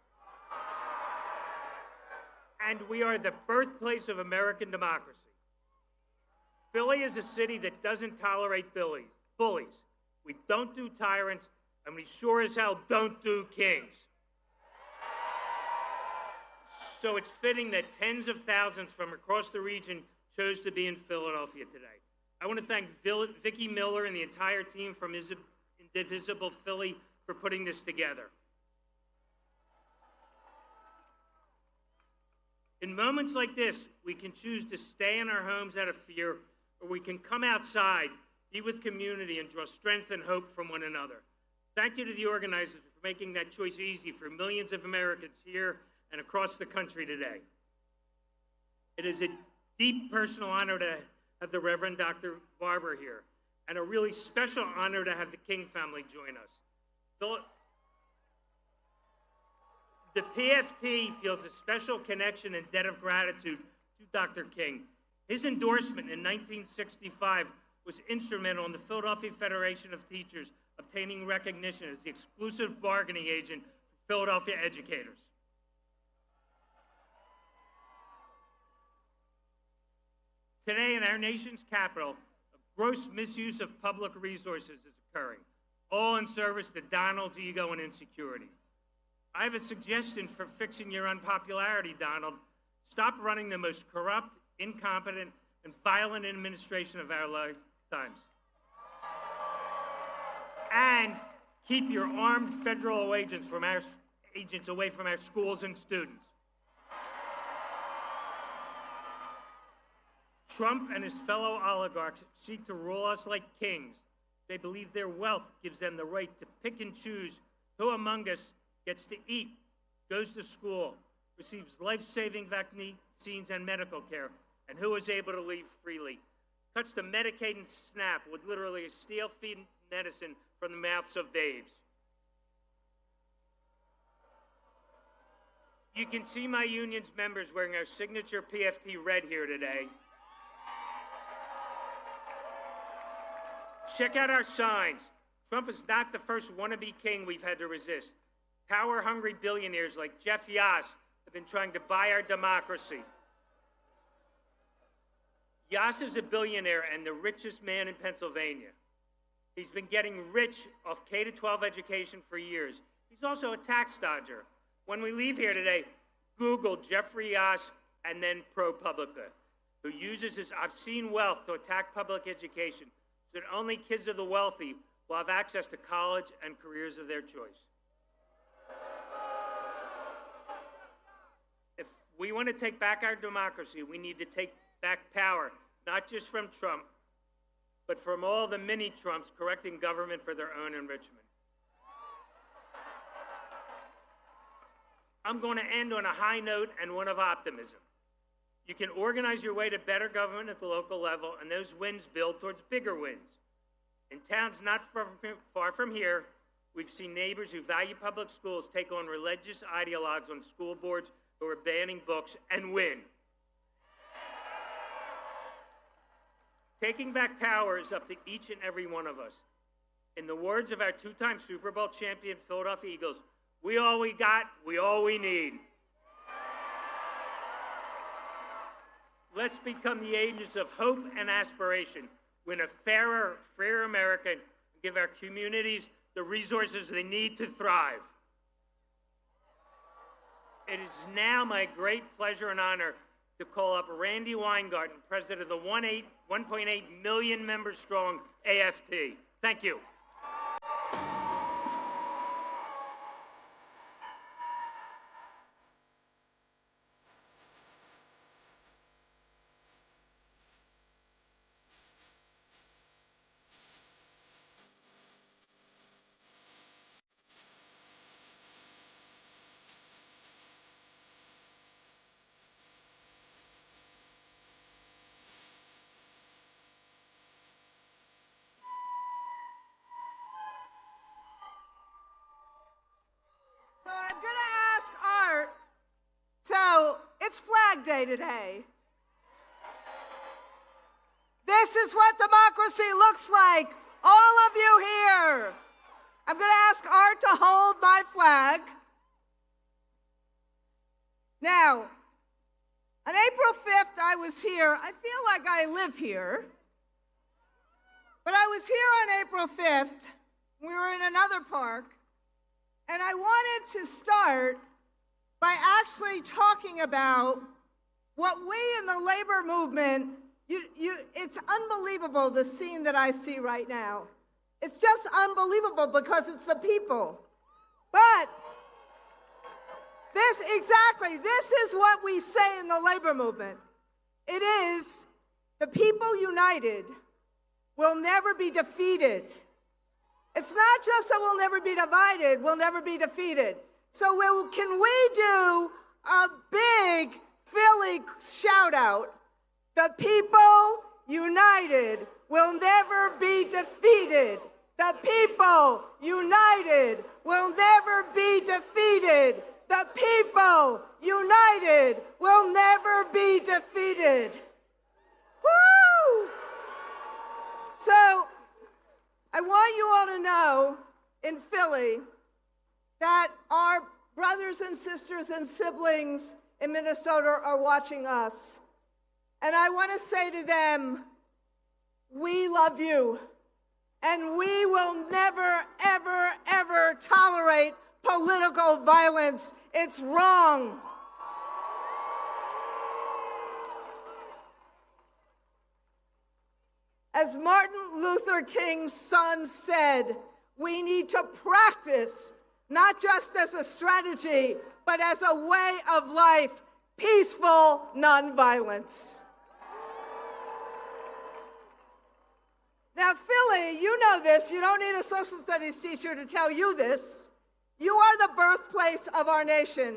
And we are the birthplace of American democracy. Philly is a city that doesn't tolerate bullies. We don't do tyrants, and we sure as hell don't do kings. So it's fitting that tens of thousands from across the region chose to be in Philadelphia today. I want to thank Vicki Miller and the entire team from Indivisible Philly for putting this together. In moments like this, we can choose to stay in our homes out of fear, or we can come outside, be with community, and draw strength and hope from one another. Thank you to the organizers for making that choice easy for millions of Americans here and across the country today. It is a deep personal honor to have the Reverend Dr. Barber here, and a really special honor to have the King family join us. The PFT feels a special connection and debt of gratitude to Dr. King. His endorsement in 1965 was instrumental in the Philadelphia Federation of Teachers obtaining recognition as the exclusive bargaining agent for Philadelphia educators. Today in our nation's capital, a gross misuse of public resources is occurring, all in service to Donald's ego and insecurity. I have a suggestion for fixing your unpopularity, Donald. Stop running the most corrupt, incompetent, and violent administration of our lifetimes. And keep your armed federal agents away from our schools and students. Trump and his fellow oligarchs seek to rule us like kings. They believe their wealth gives them the right to pick and choose who among us gets to eat, goes to school, receives life-saving vaccines and medical care, and who is able to leave freely. Cuts to Medicaid and SNAP with literally a steel-feed medicine from the mouths of babes. You can see my union's members wearing our signature PFT red here today. Check out our signs. Trump is not the first wannabe king we've had to resist. Power-hungry billionaires like Jeff Yass have been trying to buy our democracy. Yass is a billionaire and the richest man in Pennsylvania. He's been getting rich off K-12 education for years. He's also a tax dodger. When we leave here today, Google Jeffrey Yass and then ProPublica, who uses his obscene wealth to attack public education so that only kids of the wealthy will have access to college and careers of their choice. we want to take back our democracy, we need to take back power, not just from Trump, but from all the mini-Trumps correcting government for their own enrichment. I'm going to end on a high note and one of optimism. You can organize your way to better government at the local level, and those wins build towards bigger wins. In towns not far from here, we've seen neighbors who value public schools take on religious ideologues on school boards who are banning books and win. Taking back power is up to each and every one of us. In the words of our two-time Super Bowl champion Philadelphia Eagles, we all we got, we all we need. Let's become the agents of hope and aspiration, win a fairer, freer America, and give our communities the resources they need to thrive. It is now my great pleasure and honor to call up Randy Weingarten, president of the 1.8 million member strong AFT. Thank you. I'm going to ask Art, so it's Flag Day today. This is what democracy looks like, all of you here. I'm going to ask Art to hold my flag. Now, on April 5th, I was here. I feel like I live here. But I was here on April 5th. We were in another park. And I wanted to start by actually talking about what we in the labor movement, it's unbelievable, the scene that I see right now. It's just unbelievable because it's the people. But this is what we say in the labor movement. It is, the people united will never be defeated. It's not just that we'll never be divided, we'll never be defeated. So can we do a big Philly shout out? The people united will never be defeated. The people united will never be defeated. The people united will never be defeated. Woo! So, I want you all to know in Philly that our brothers and sisters and siblings in Minnesota are watching us. And I want to say to them, we love you. And we will never, ever, ever tolerate political violence. It's wrong. As Martin Luther King's son said, we need to practice, not just as a strategy, but as a way of life, peaceful nonviolence. Now, Philly, you know this. You don't need a social studies teacher to tell you this. You are the birthplace of our nation.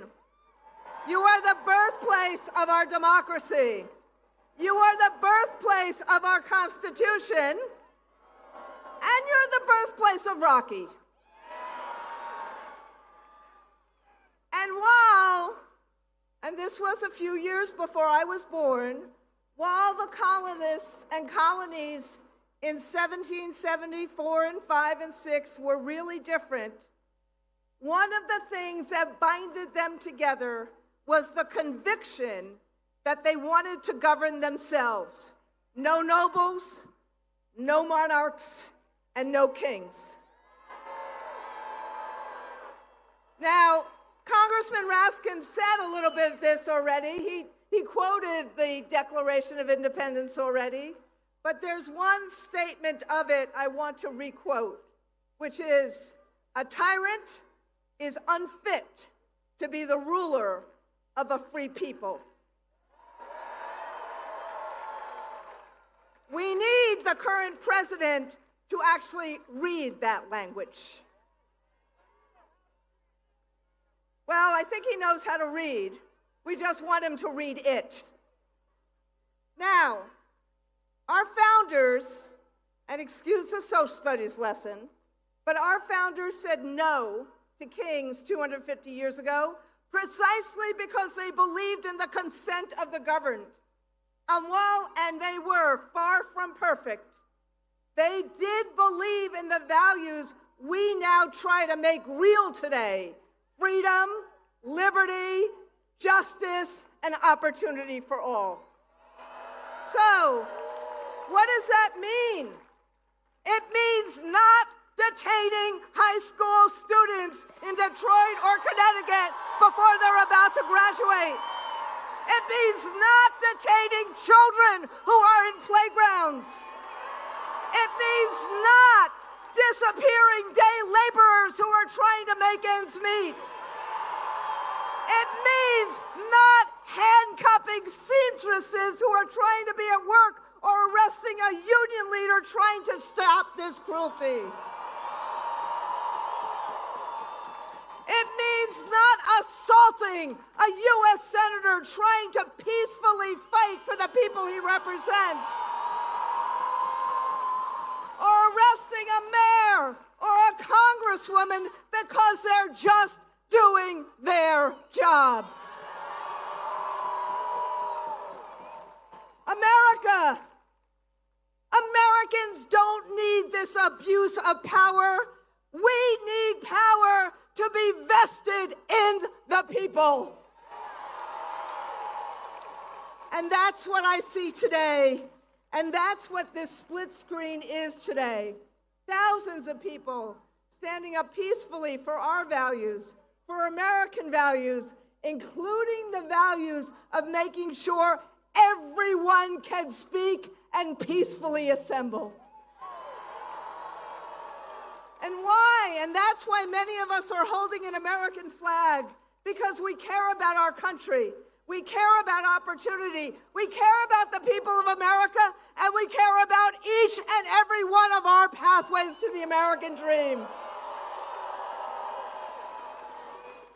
You are the birthplace of our democracy. You are the birthplace of our Constitution, and you're the birthplace of Rocky. And this was a few years before I was born, while the colonists and colonies in 1774 and 5 and 6 were really different, one of the things that binded them together was the conviction that they wanted to govern themselves. No nobles, no monarchs, and no kings. Now, Congressman Raskin said a little bit of this already. He quoted the Declaration of Independence already, but there's one statement of it I want to requote, which is, "A tyrant is unfit to be the ruler of a free people. We need the current president to actually read that language. Well, I think he knows how to read. We just want him to read it. Now, our founders, and excuse the social studies lesson, but our founders said no to kings 250 years ago precisely because they believed in the consent of the governed. And they were far from perfect, they did believe in the values we now try to make real today: freedom, liberty, justice, and opportunity for all. So, what does that mean? It means not detaining high school students in Detroit or Connecticut before they're about to graduate. It means not detaining children who are in playgrounds. It means not disappearing day laborers who are trying to make ends meet. It means not handcuffing seamstresses who are trying to be at work or arresting a union leader trying to stop this cruelty. It means not assaulting a U.S. senator trying to peacefully fight for the people he represents, or arresting a mayor or a congresswoman because they're just doing their jobs. Americans don't need this abuse of power. We need power to be vested in the people. And that's what I see today. And that's what this split screen is today. Thousands of people standing up peacefully for our values, for American values, including the values of making sure everyone can speak and peacefully assemble. And why? And that's why many of us are holding an American flag, because we care about our country. We care about opportunity. We care about the people of America, and we care about each and every one of our pathways to the American dream.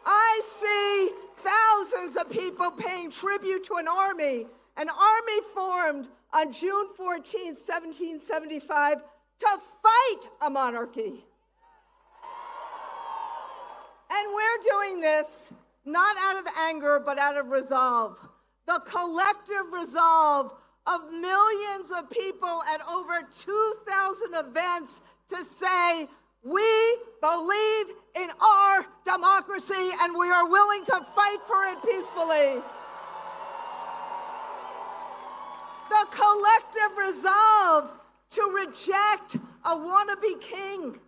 I see thousands of people paying tribute to an army formed on June 14, 1775, to fight a monarchy. And we're doing this not out of anger, but out of resolve. The collective resolve of millions of people at over 2,000 events to say, we believe in our democracy and we are willing to fight for it peacefully. The collective resolve to reject a wannabe king,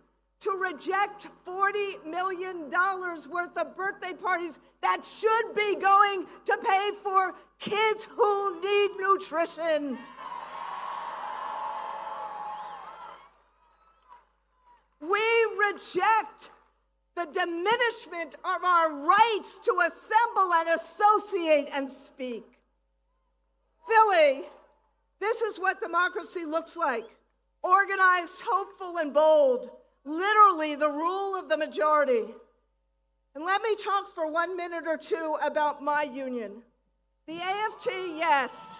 to reject $40 million worth of birthday parties that should be going to pay for kids who need nutrition. We reject the diminishment of our rights to assemble and associate and speak. Philly, this is what democracy looks like. Organized, hopeful, and bold. Literally the rule of the majority. And let me talk for 1 minute or two about my union. The AFT, yes.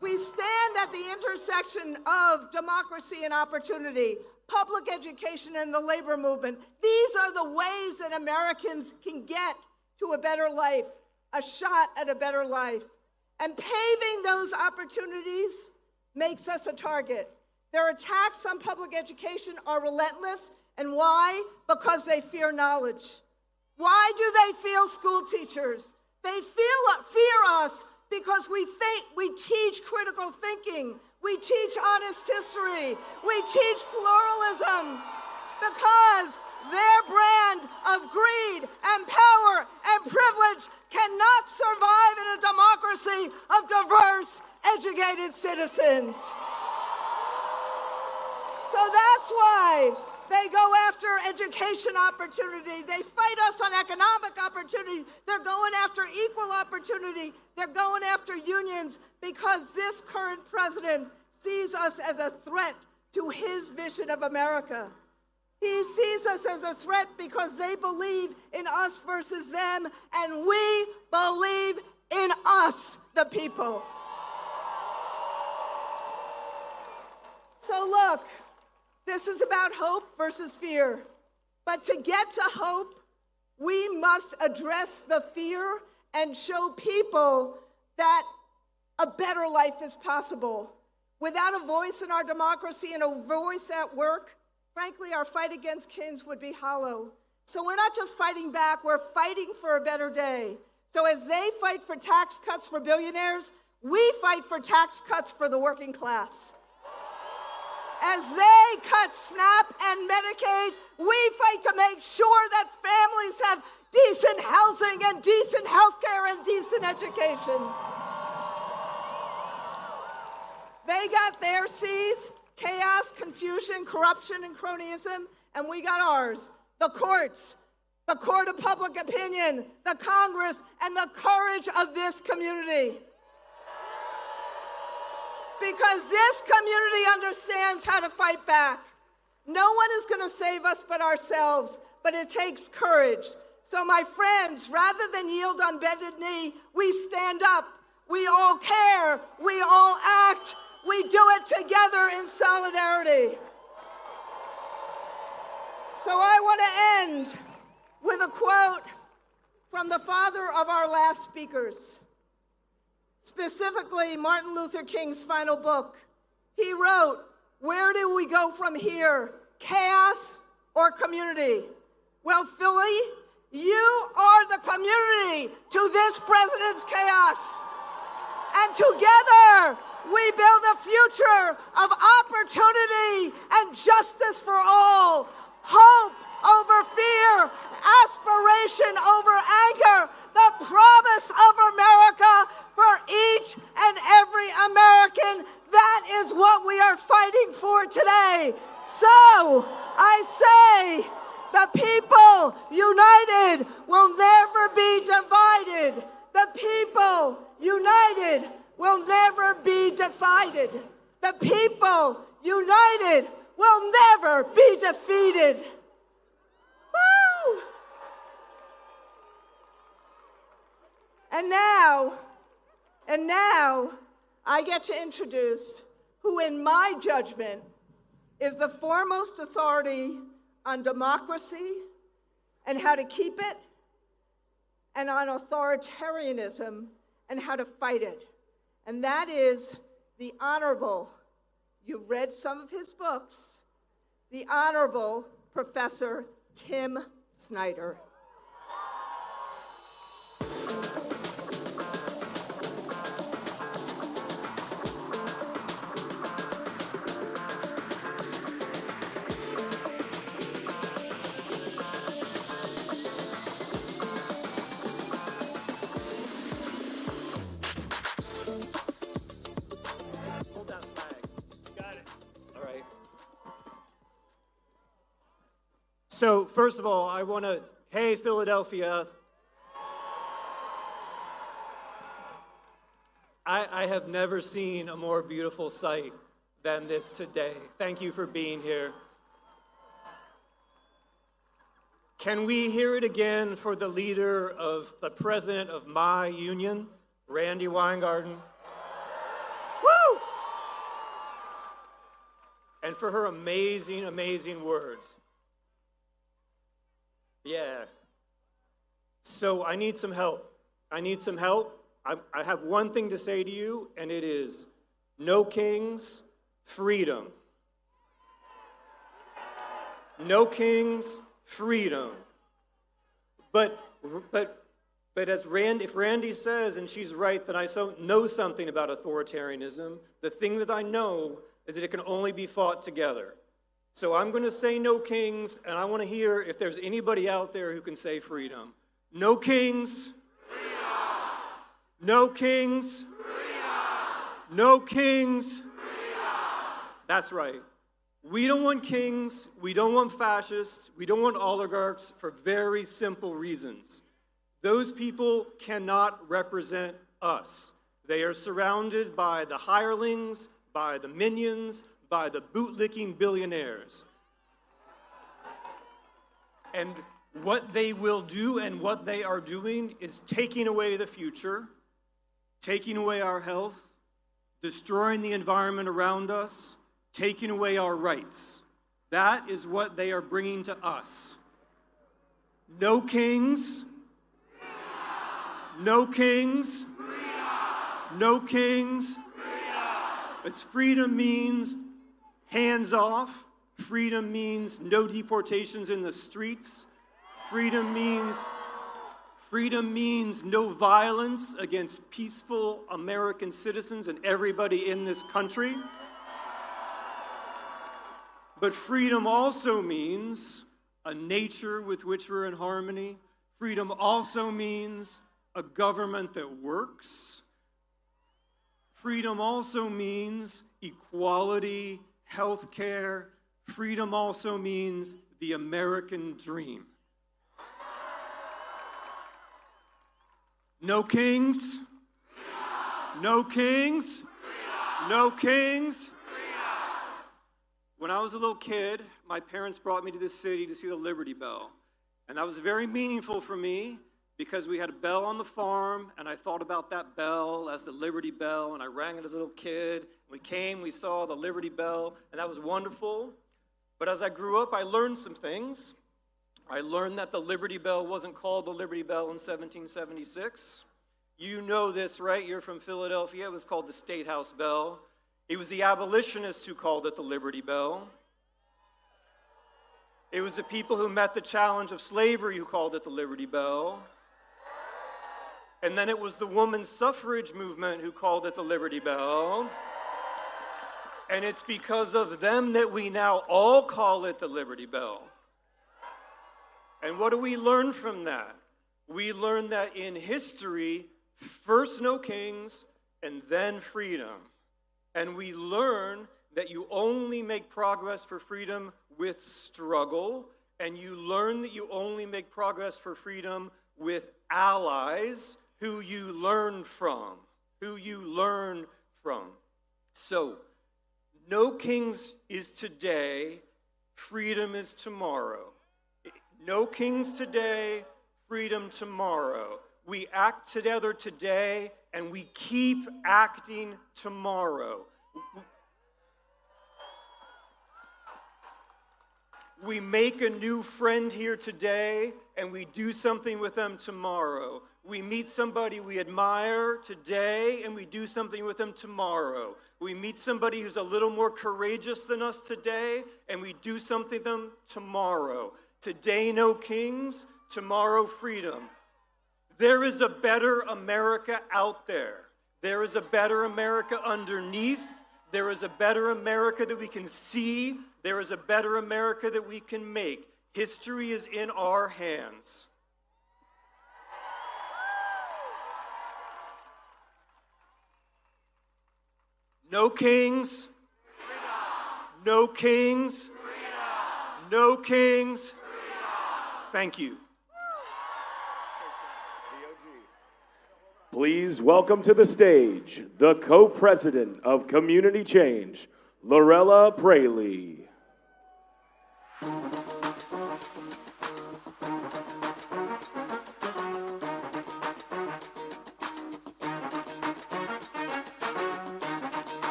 We stand at the intersection of democracy and opportunity, public education and the labor movement. These are the ways that Americans can get to a better life, a shot at a better life. And paving those opportunities makes us a target. Their attacks on public education are relentless. And why? Because they fear knowledge. Why do they fear school teachers? They fear us because we teach critical thinking. We teach honest history. We teach pluralism. Because their brand of greed and power and privilege cannot survive in a democracy of diverse, educated citizens. So that's why They go after education opportunity. They fight us on economic opportunity. They're going after equal opportunity. They're going after unions because this current president sees us as a threat to his vision of America. He sees us as a threat because they believe in us versus them, and we believe in us, the people. So look, this is about hope versus fear. But to get to hope, we must address the fear and show people that a better life is possible. Without a voice in our democracy and a voice at work, frankly, our fight against kings would be hollow. So we're not just fighting back, we're fighting for a better day. So as they fight for tax cuts for billionaires, we fight for tax cuts for the working class. As they cut SNAP and Medicaid, we fight to make sure that families have decent housing and decent health care and decent education. They got their C's, chaos, confusion, corruption, and cronyism, and we got ours. The courts, the court of public opinion, the Congress, and the courage of this community. Because this community understands how to fight back. No one is going to save us but ourselves, but it takes courage. So my friends, rather than yield on bended knee, we stand up. We all care. We all act. We do it together in solidarity. So I want to end with a quote from the father of our last speakers. Specifically, Martin Luther King's final book. He wrote, "Where do we go from here? Chaos or community?" Well, Philly, you are the community to this president's chaos. And together, we build a future of opportunity and justice for all. Hope over fear, aspiration over anger, the promise of America for each and every American. That is what we are fighting for today. So I say, the people united will never be divided. The people united will never be divided. The people united will never be defeated. Woo! And now, I get to introduce who, in my judgment, is the foremost authority on democracy and how to keep it, and on authoritarianism and how to fight it. And that is the Honorable, you've read some of his books, the Honorable Professor Tim Snyder. So first of all, I want to, hey, Philadelphia. I have never seen a more beautiful sight than this today. Thank you for being here. Can we hear it again for the leader of the president of my union, Randy Weingarten? Woo! And for her amazing, amazing words. Yeah. So I need some help. I need some help. I have one thing to say to you, and it is, no kings, freedom. No kings, freedom. But as if Randy says, and she's right, that I know something about authoritarianism, the thing that I know is that it can only be fought together. So I'm going to say no kings, and I want to hear if there's anybody out there who can say freedom. No kings. Freedom. No kings. Freedom. No kings. Freedom. That's right. We don't want kings, we don't want fascists, we don't want oligarchs for very simple reasons. Those people cannot represent us. They are surrounded by the hirelings, by the minions, by the bootlicking billionaires. And what they will do and what they are doing is taking away the future, taking away our health, destroying the environment around us, taking away our rights. That is what they are bringing to us. No kings. No kings. No kings. As freedom means hands off. Freedom means no deportations in the streets. Freedom means no violence against peaceful American citizens and everybody in this country. But freedom also means a nature with which we're in harmony. Freedom also means a government that works. Freedom also means equality, health care. Freedom also means the American dream. No kings. No kings. No kings. When I was a little kid, my parents brought me to this city to see the Liberty Bell. And that was very meaningful for me because we had a bell on the farm, and I thought about that bell as the Liberty Bell, and I rang it as a little kid. We came, we saw the Liberty Bell, and that was wonderful. But as I grew up, I learned some things. I learned that the Liberty Bell wasn't called the Liberty Bell in 1776. You know this, right? You're from Philadelphia. It was called the State House Bell. It was the abolitionists who called it the Liberty Bell. It was the people who met the challenge of slavery who called it the Liberty Bell. And then it was the women's suffrage movement who called it the Liberty Bell. And it's because of them that we now all call it the Liberty Bell. And what do we learn from that? We learn that in history, first no kings, and then freedom. And we learn that you only make progress for freedom with struggle, and you learn that you only make progress for freedom with allies who you learn from. So, no kings is today, freedom is tomorrow. No kings today, freedom tomorrow. We act together today, and we keep acting tomorrow. We make a new friend here today, and we do something with them tomorrow. We meet somebody we admire today, and we do something with them tomorrow. We meet somebody who's a little more courageous than us today, and we do something with them tomorrow. Today, no kings, tomorrow, freedom. There is a better America out there. There is a better America underneath. There is a better America that we can see. There is a better America that we can make. History is in our hands. No kings. No kings. No kings. Thank you. Please welcome to the stage the co-president of Community Change, Lorella Praley.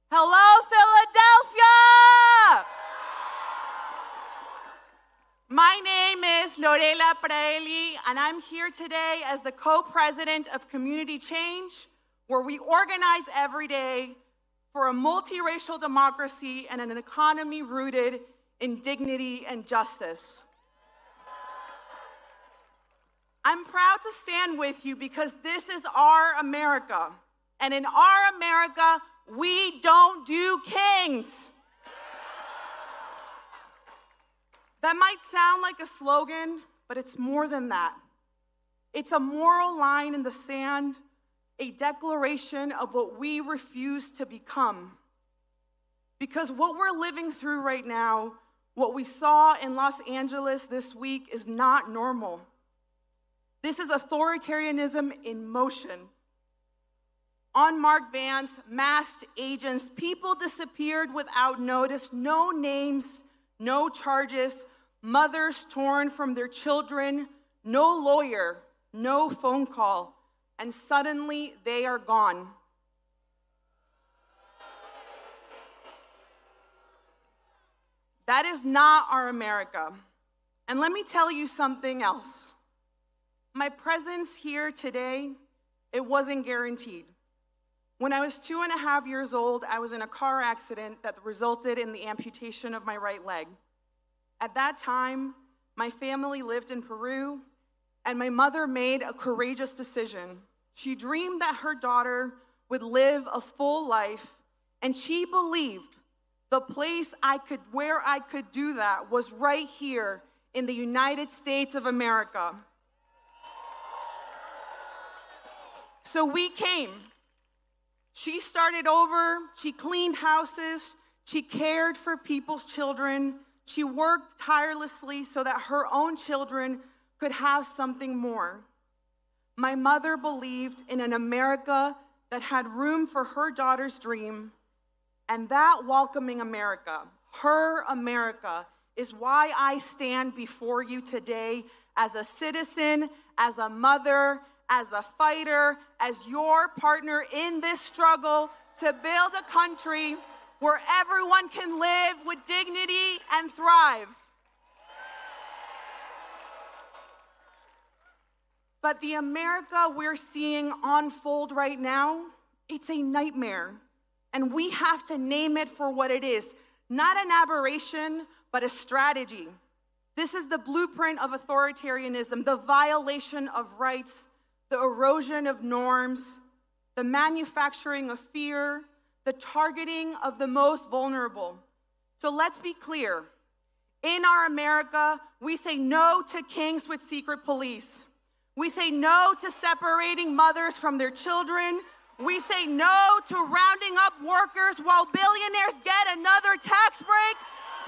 Hello, Philadelphia! My name is Lorella Praley, and I'm here today as the co-president of Community Change, where we organize every day for a multiracial democracy and an economy rooted in dignity and justice. I'm proud to stand with you because this is our America. And in our America, we don't do kings. That might sound like a slogan, but it's more than that. It's a moral line in the sand, a declaration of what we refuse to become. Because what we're living through right now, what we saw in Los Angeles this week, is not normal. This is authoritarianism in motion. Unmarked vans, masked agents, people disappeared without notice, no names, no charges, mothers torn from their children, no lawyer, no phone call, and suddenly they are gone. That is not our America. And let me tell you something else. My presence here today, it wasn't guaranteed. When I was 2.5 years old, I was in a car accident that resulted in the amputation of my right leg. At that time, my family lived in Peru, and my mother made a courageous decision. She dreamed that her daughter would live a full life, and she believed the place where I could do that was right here in the United States of America. So we came. She started over, she cleaned houses, she cared for people's children, she worked tirelessly so that her own children could have something more. My mother believed in an America that had room for her daughter's dream, and that welcoming America, her America, is why I stand before you today as a citizen, as a mother, as a fighter, as your partner in this struggle to build a country where everyone can live with dignity and thrive. But the America we're seeing unfold right now, it's a nightmare. And we have to name it for what it is. Not an aberration, but a strategy. This is the blueprint of authoritarianism, the violation of rights, the erosion of norms, the manufacturing of fear, the targeting of the most vulnerable. So let's be clear. In our America, we say no to kings with secret police. We say no to separating mothers from their children. We say no to rounding up workers while billionaires get another tax break.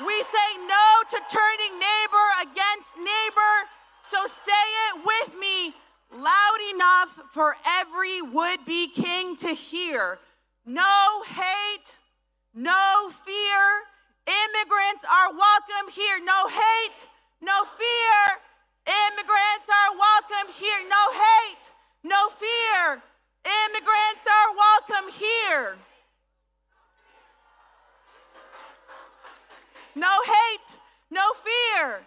We say no to turning neighbor against neighbor. So say it with me loud enough for every would-be king to hear. No hate, no fear. Immigrants are welcome here. No hate, no fear. Immigrants are welcome here. No hate, no fear. Immigrants are welcome here. No hate, no fear.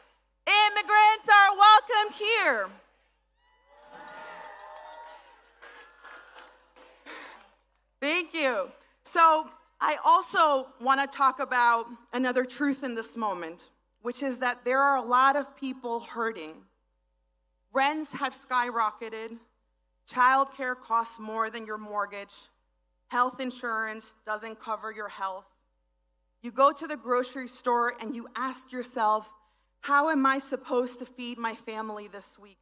Immigrants are welcome here. Thank you. So I also want to talk about another truth in this moment, which is that there are a lot of people hurting. Rents have skyrocketed. Childcare costs more than your mortgage. Health insurance doesn't cover your health. You go to the grocery store and you ask yourself, how am I supposed to feed my family this week?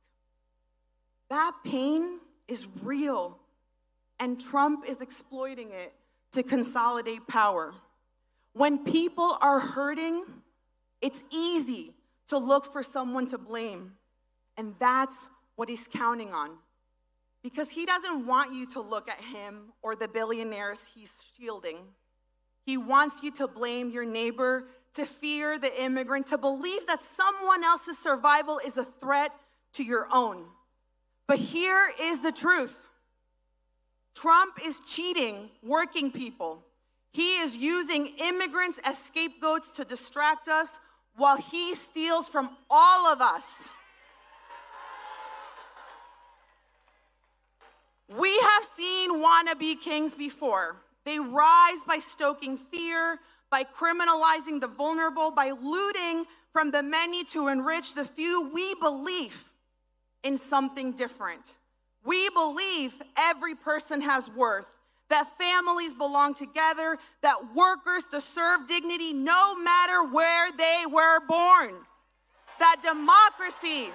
That pain is real, and Trump is exploiting it to consolidate power. When people are hurting, it's easy to look for someone to blame, and that's what he's counting on. Because he doesn't want you to look at him or the billionaires he's shielding. He wants you to blame your neighbor, to fear the immigrant, to believe that someone else's survival is a threat to your own. But here is the truth. Trump is cheating working people. He is using immigrants as scapegoats to distract us while he steals from all of us. We have seen wannabe kings before. They rise by stoking fear, by criminalizing the vulnerable, by looting from the many to enrich the few. We believe in something different. We believe every person has worth, that families belong together, that workers deserve dignity no matter where they were born, that democracy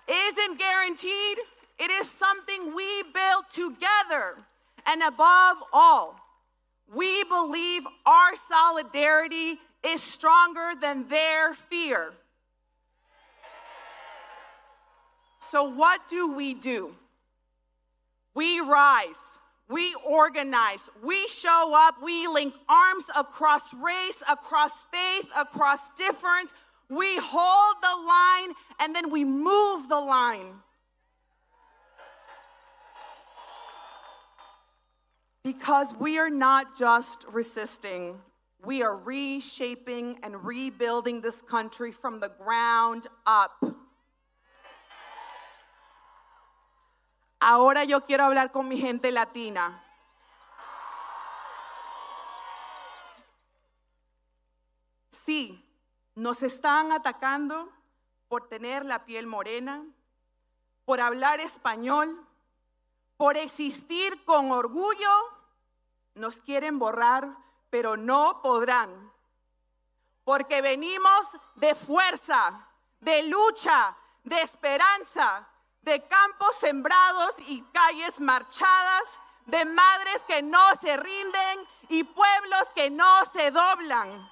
isn't guaranteed, it is something we build together. And above all, we believe our solidarity is stronger than their fear. So what do? We rise, we organize, we show up, we link arms across race, across faith, across difference. We hold the line and then we move the line. Because we are not just resisting, we are reshaping and rebuilding this country from the ground up. Ahora yo quiero hablar con mi gente latina. Sí, nos están atacando por tener la piel morena, por hablar español, por existir con orgullo. Nos quieren borrar, pero no podrán. Porque venimos de fuerza, de lucha, de esperanza, de campos sembrados y calles marchadas, de madres que no se rinden y pueblos que no se doblan.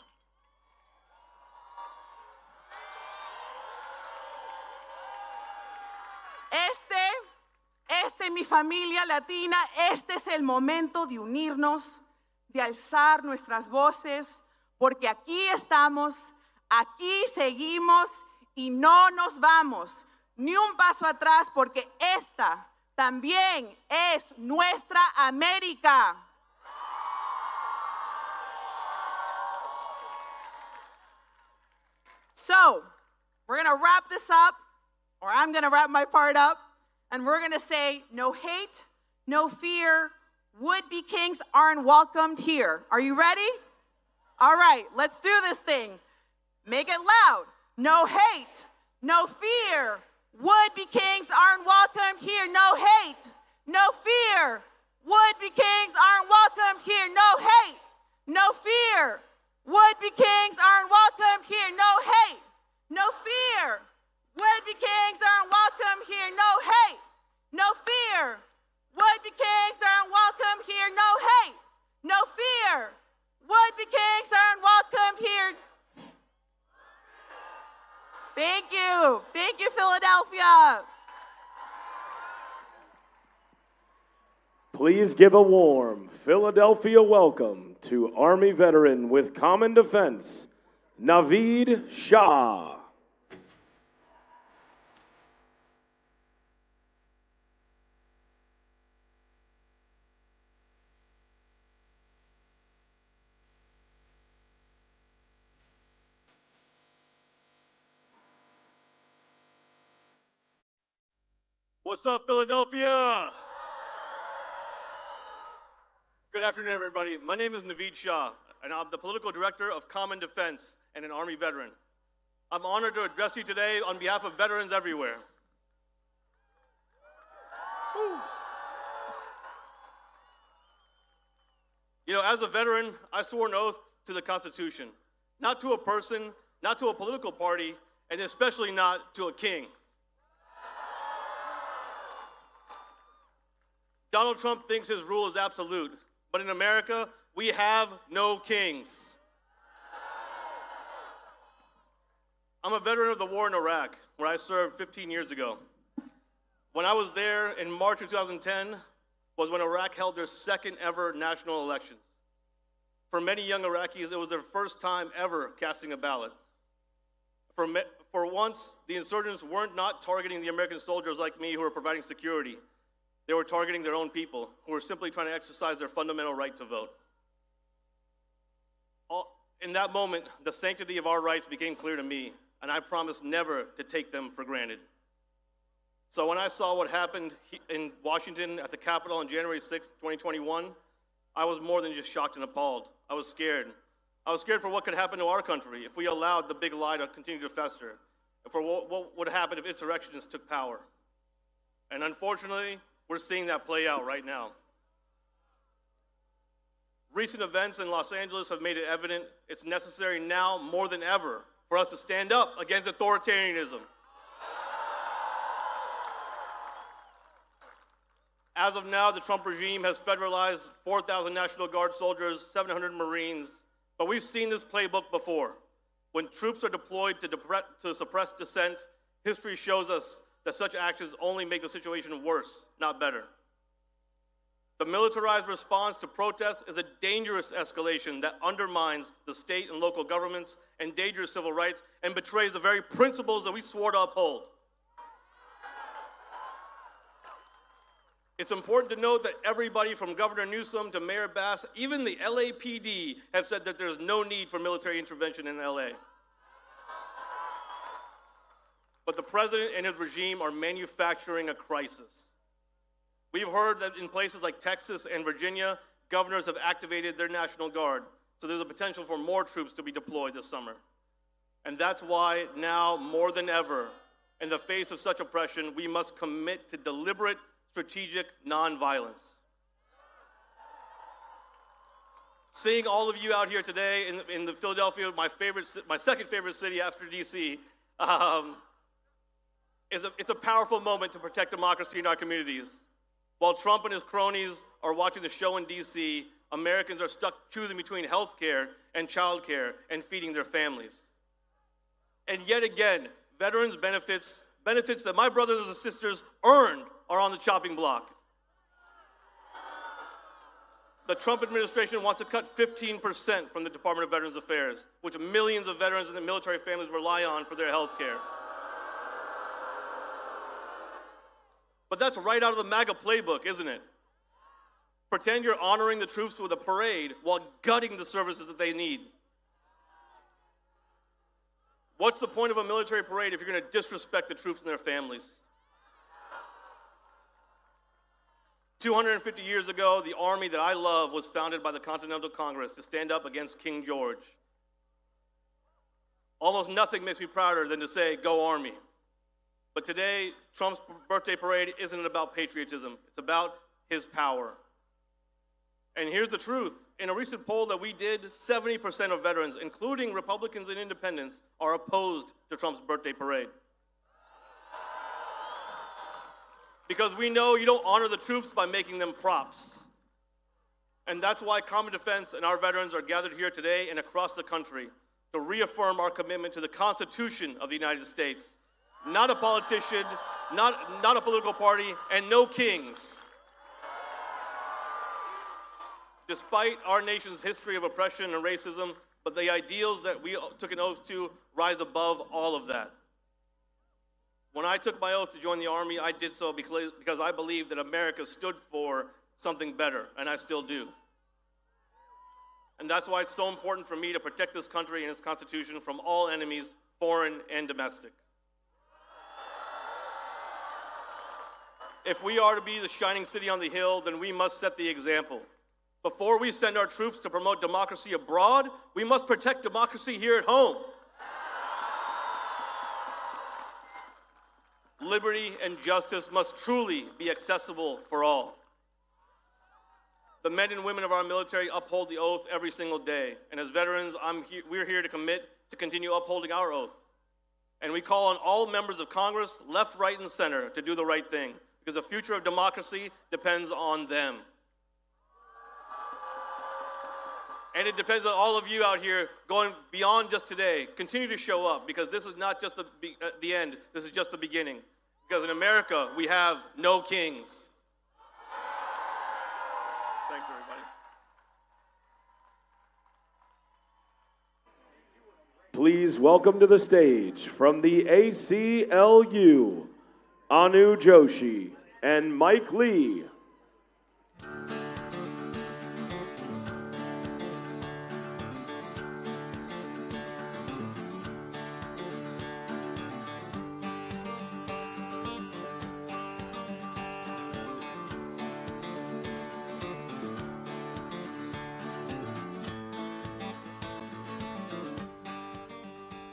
Mi familia latina, este es el momento de unirnos, de alzar nuestras voces, porque aquí estamos, aquí seguimos y no nos vamos ni un paso atrás, porque esta también es nuestra América. So, we're going to wrap this up, or I'm going to wrap my part up. And we're going to say, no hate, no fear. Would-be kings aren't welcomed here. Are you ready? All right, let's do this thing. Make it loud. No hate, no fear. Would-be kings aren't welcomed here. No hate, no fear. Would-be kings aren't welcomed here. No hate, no fear. Would-be kings aren't welcomed here. No hate, no fear. Would-be kings aren't welcome here, no hate, no fear. Would-be kings aren't welcome here, no hate, no fear. Would-be kings aren't welcome here. Thank you. Thank you, Philadelphia. Please give a warm Philadelphia welcome to Army veteran with Common Defense, Naveed Shah. What's up, Philadelphia? Good afternoon, everybody. My name is Naveed Shah, and I'm the political director of Common Defense and an Army veteran. I'm honored to address you today on behalf of veterans everywhere. Woo. You know, as a veteran, I swore an oath to the Constitution, not to a person, not to a political party, and especially not to a king. Donald Trump thinks his rule is absolute, but in America, we have no kings. I'm a veteran of the war in Iraq, where I served 15 years ago. When I was there in March of 2010 was when Iraq held their second ever national elections. For many young Iraqis, it was their first time ever casting a ballot. For once, the insurgents weren't not targeting the American soldiers like me who were providing security. They were targeting their own people, who were simply trying to exercise their fundamental right to vote. In that moment, the sanctity of our rights became clear to me, and I promised never to take them for granted. So when I saw what happened in Washington at the Capitol on January 6, 2021, I was more than just shocked and appalled. I was scared. I was scared for what could happen to our country if we allowed the big lie to continue to fester, for what would happen if insurrectionists took power. And unfortunately, we're seeing that play out right now. Recent events in Los Angeles have made it evident it's necessary now more than ever for us to stand up against authoritarianism. As of now, the Trump regime has federalized 4,000 National Guard soldiers, 700 Marines, but we've seen this playbook before. When troops are deployed to suppress dissent, history shows us that such actions only make the situation worse, not better. The militarized response to protests is a dangerous escalation that undermines the state and local governments, endangers civil rights, and betrays the very principles that we swore to uphold. It's important to note that everybody from Governor Newsom to Mayor Bass, even the LAPD, have said that there's no need for military intervention in LA. But the president and his regime are manufacturing a crisis. We've heard that in places like Texas and Virginia, governors have activated their National Guard, so there's a potential for more troops to be deployed this summer. And that's why now, more than ever, in the face of such oppression, we must commit to deliberate, strategic nonviolence. Seeing all of you out here today in the Philadelphia, my second favorite city after DC, it's a powerful moment to protect democracy in our communities. While Trump and his cronies are watching the show in DC, Americans are stuck choosing between health care and child care and feeding their families. And yet again, veterans' benefits that my brothers and sisters earned are on the chopping block. The Trump administration wants to cut 15% from the Department of Veterans Affairs, which millions of veterans and the military families rely on for their health care. But that's right out of the MAGA playbook, isn't it? Pretend you're honoring the troops with a parade while gutting the services that they need. What's the point of a military parade if you're going to disrespect the troops and their families? 250 years ago, the army that I love was founded by the Continental Congress to stand up against King George. Almost nothing makes me prouder than to say, "Go Army." But today, Trump's birthday parade isn't about patriotism. It's about his power. And here's the truth. In a recent poll that we did, 70% of veterans, including Republicans and independents, are opposed to Trump's birthday parade. Because we know you don't honor the troops by making them props. And that's why Common Defense and our veterans are gathered here today and across the country to reaffirm our commitment to the Constitution of the United States. Not a politician, not a political party, and no kings. Despite our nation's history of oppression and racism, but the ideals that we took an oath to rise above all of that. When I took my oath to join the Army, I did so because I believed that America stood for something better, and I still do. And that's why it's so important for me to protect this country and its Constitution from all enemies, foreign and domestic. If we are to be the shining city on the hill, then we must set the example. Before we send our troops to promote democracy abroad, we must protect democracy here at home. Liberty and justice must truly be accessible for all. The men and women of our military uphold the oath every single day. And as veterans, we're here to commit to continue upholding our oath. And we call on all members of Congress, left, right, and center, to do the right thing, because the future of democracy depends on them. And it depends on all of you out here going beyond just today. Continue to show up, because this is not just the end, this is just the beginning. Because in America, we have no kings. Thanks, everybody. Please welcome to the stage from the ACLU, Anu Joshi and Mike Lee.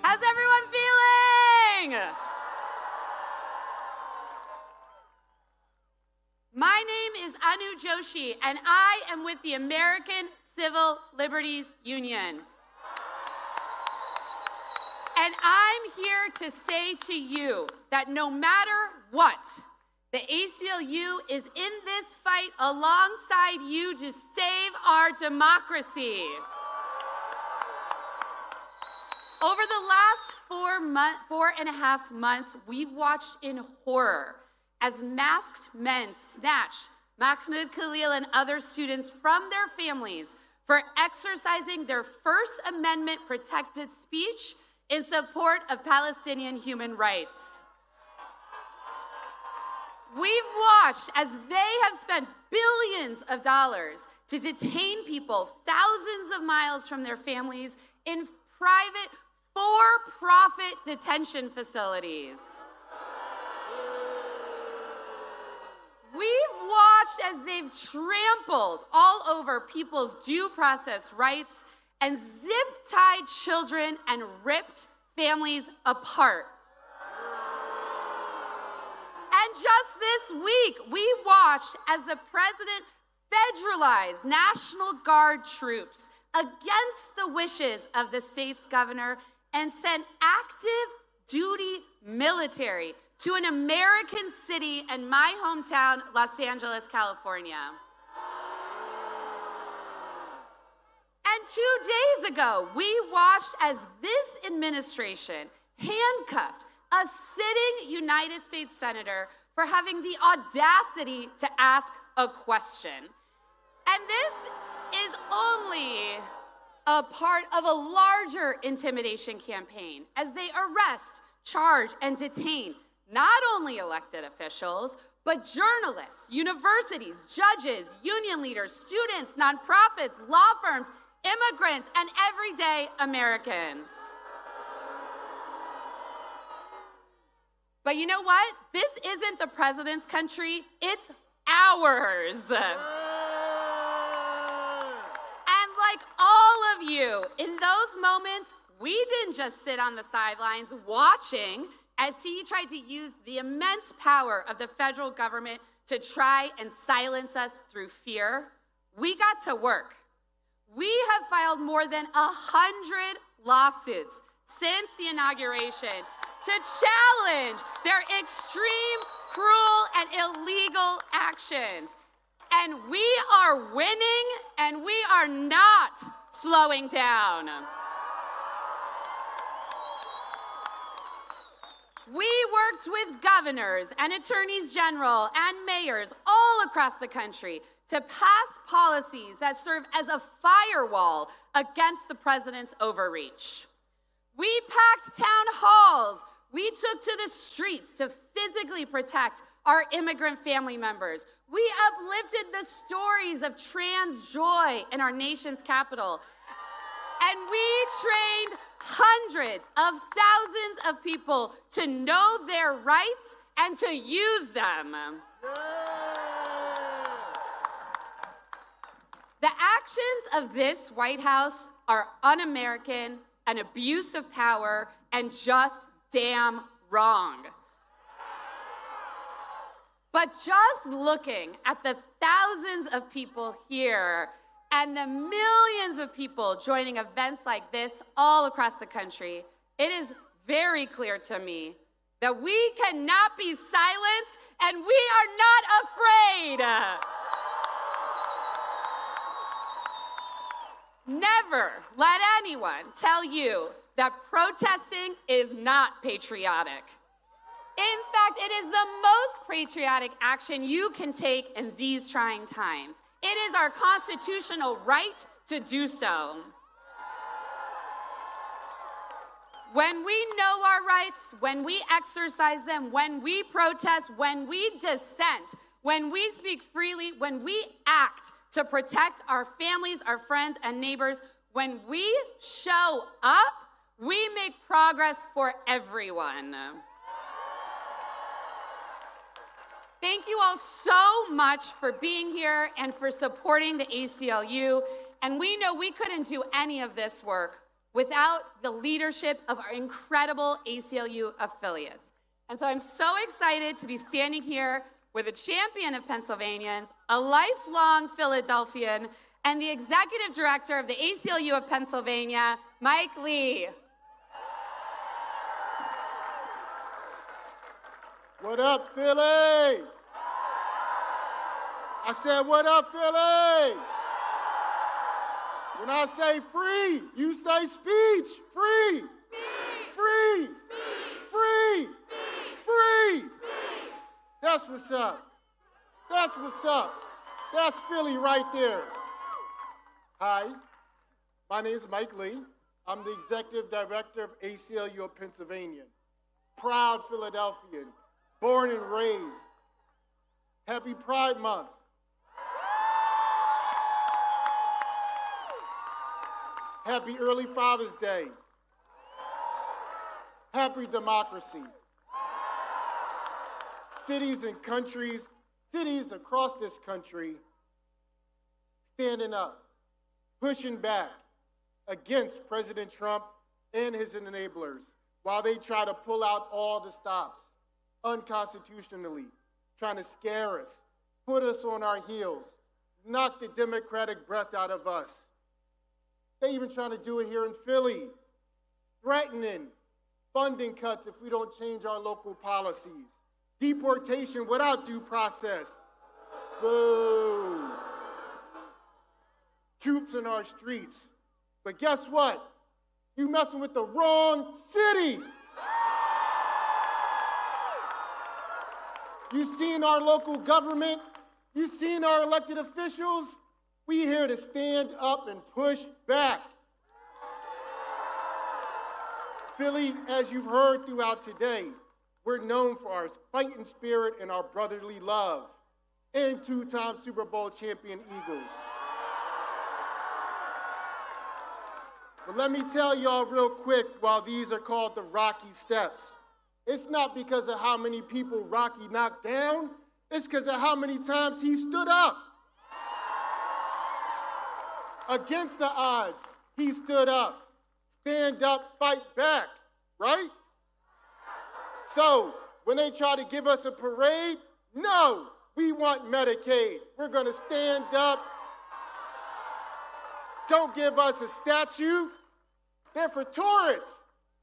How's everyone feeling? Joshi, and I am with the American Civil Liberties Union. And I'm here to say to you that no matter what, the ACLU is in this fight alongside you to save our democracy. Over the last 4.5 months, we've watched in horror as masked men snatch Mahmoud Khalil and other students from their families for exercising their First Amendment protected speech in support of Palestinian human rights. We've watched as they have spent billions of dollars to detain people thousands of miles from their families in private, for-profit detention facilities. We've watched as they've trampled all over people's due process rights and zip-tied children and ripped families apart. And just this week, we watched as the president federalized National Guard troops against the wishes of the state's governor and sent active duty military to an American city and my hometown, Los Angeles, California. And 2 days ago, we watched as this administration handcuffed a sitting United States senator for having the audacity to ask a question. And this is only a part of a larger intimidation campaign as they arrest, charge, and detain not only elected officials, but journalists, universities, judges, union leaders, students, nonprofits, law firms, immigrants, and everyday Americans. But you know what? This isn't the president's country, it's ours. And like all of you, in those moments, we didn't just sit on the sidelines watching as he tried to use the immense power of the federal government to try and silence us through fear. We got to work. We have filed more than 100 lawsuits since the inauguration to challenge their extreme, cruel, and illegal actions. And we are winning, and we are not slowing down. We worked with governors and attorneys general and mayors all across the country to pass policies that serve as a firewall against the president's overreach. We packed town halls. We took to the streets to physically protect our immigrant family members. We uplifted the stories of trans joy in our nation's capital. And we trained hundreds of thousands of people to know their rights and to use them. The actions of this White House are un-American, an abuse of power, and just damn wrong. But just looking at the thousands of people here and the millions of people joining events like this all across the country, it is very clear to me that we cannot be silenced and we are not afraid. Never let anyone tell you that protesting is not patriotic. In fact, it is the most patriotic action you can take in these trying times. It is our constitutional right to do so. When we know our rights, when we exercise them, when we protest, when we dissent, when we speak freely, when we act to protect our families, our friends, and neighbors, when we show up, we make progress for everyone. Thank you all so much for being here and for supporting the ACLU. And we know we couldn't do any of this work without the leadership of our incredible ACLU affiliates. And so I'm so excited to be standing here with a champion of Pennsylvanians, a lifelong Philadelphian, and the executive director of the ACLU of Pennsylvania, Mike Lee. What up, Philly? I said, what up, Philly? When I say free, you say speech. Free. Speech. Free. Speech. Free. Speech. Free. Speech. That's what's up. That's what's up. That's Philly right there. Hi, my name is Mike Lee. I'm the executive director of ACLU of Pennsylvania. Proud Philadelphian, born and raised. Happy Pride Month. Happy early Father's Day. Happy democracy. Cities and countries, cities across this country standing up, pushing back against President Trump and his enablers while they try to pull out all the stops unconstitutionally, trying to scare us, put us on our heels, knock the democratic breath out of us. They even trying to do it here in Philly, threatening funding cuts if we don't change our local policies, deportation without due process. Boo. Troops in our streets. But guess what? You messing with the wrong city. You seen our local government? You seen our elected officials? We here to stand up and push back. Philly, as you've heard throughout today, we're known for our fighting spirit and our brotherly love, and two-time Super Bowl champion Eagles. But let me tell y'all real quick, while these are called the Rocky Steps, it's not because of how many people Rocky knocked down, it's because of how many times he stood up. Against the odds, he stood up. Stand up, fight back, right? So, when they try to give us a parade, no, we want Medicaid. We're going to stand up. Don't give us a statue. They're for tourists.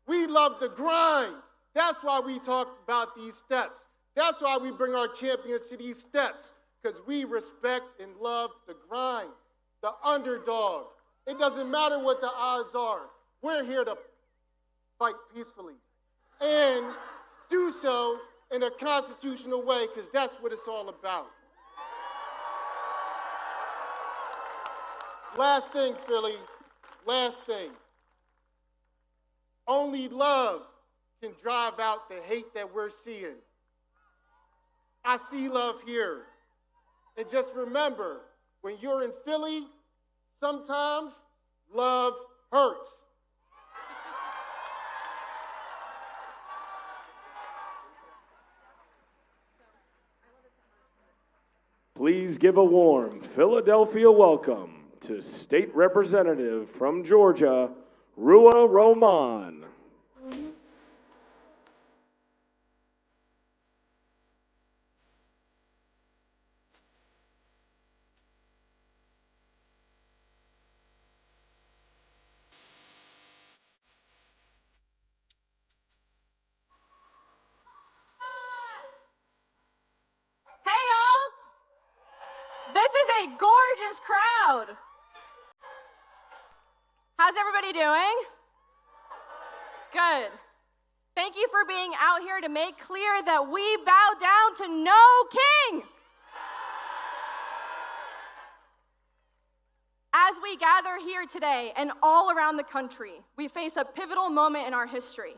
We love the grind. That's why we talk about these steps. That's why we bring our champions to these steps, because we respect and love the grind. The underdog. It doesn't matter what the odds are. We're here to fight peacefully and do so in a constitutional way, because that's what it's all about. Last thing, Philly. Last thing. Only love can drive out the hate that we're seeing. I see love here. And just remember, when you're in Philly, sometimes love hurts. Please give a warm Philadelphia welcome to State Representative from Georgia, Rua Roman. A gorgeous crowd. How's everybody doing? Good. Thank you for being out here to make clear that we bow down to no king. As we gather here today and all around the country, we face a pivotal moment in our history.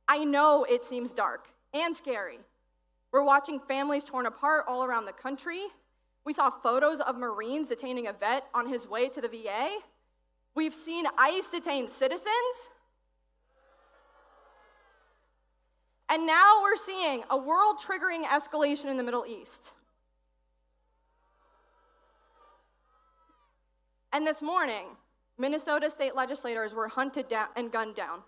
I know it seems dark and scary. We're watching families torn apart all around the country. We saw photos of Marines detaining a vet on his way to the VA. We've seen ICE detain citizens. And now we're seeing a world-triggering escalation in the Middle East. And this morning, Minnesota state legislators were hunted down and gunned down.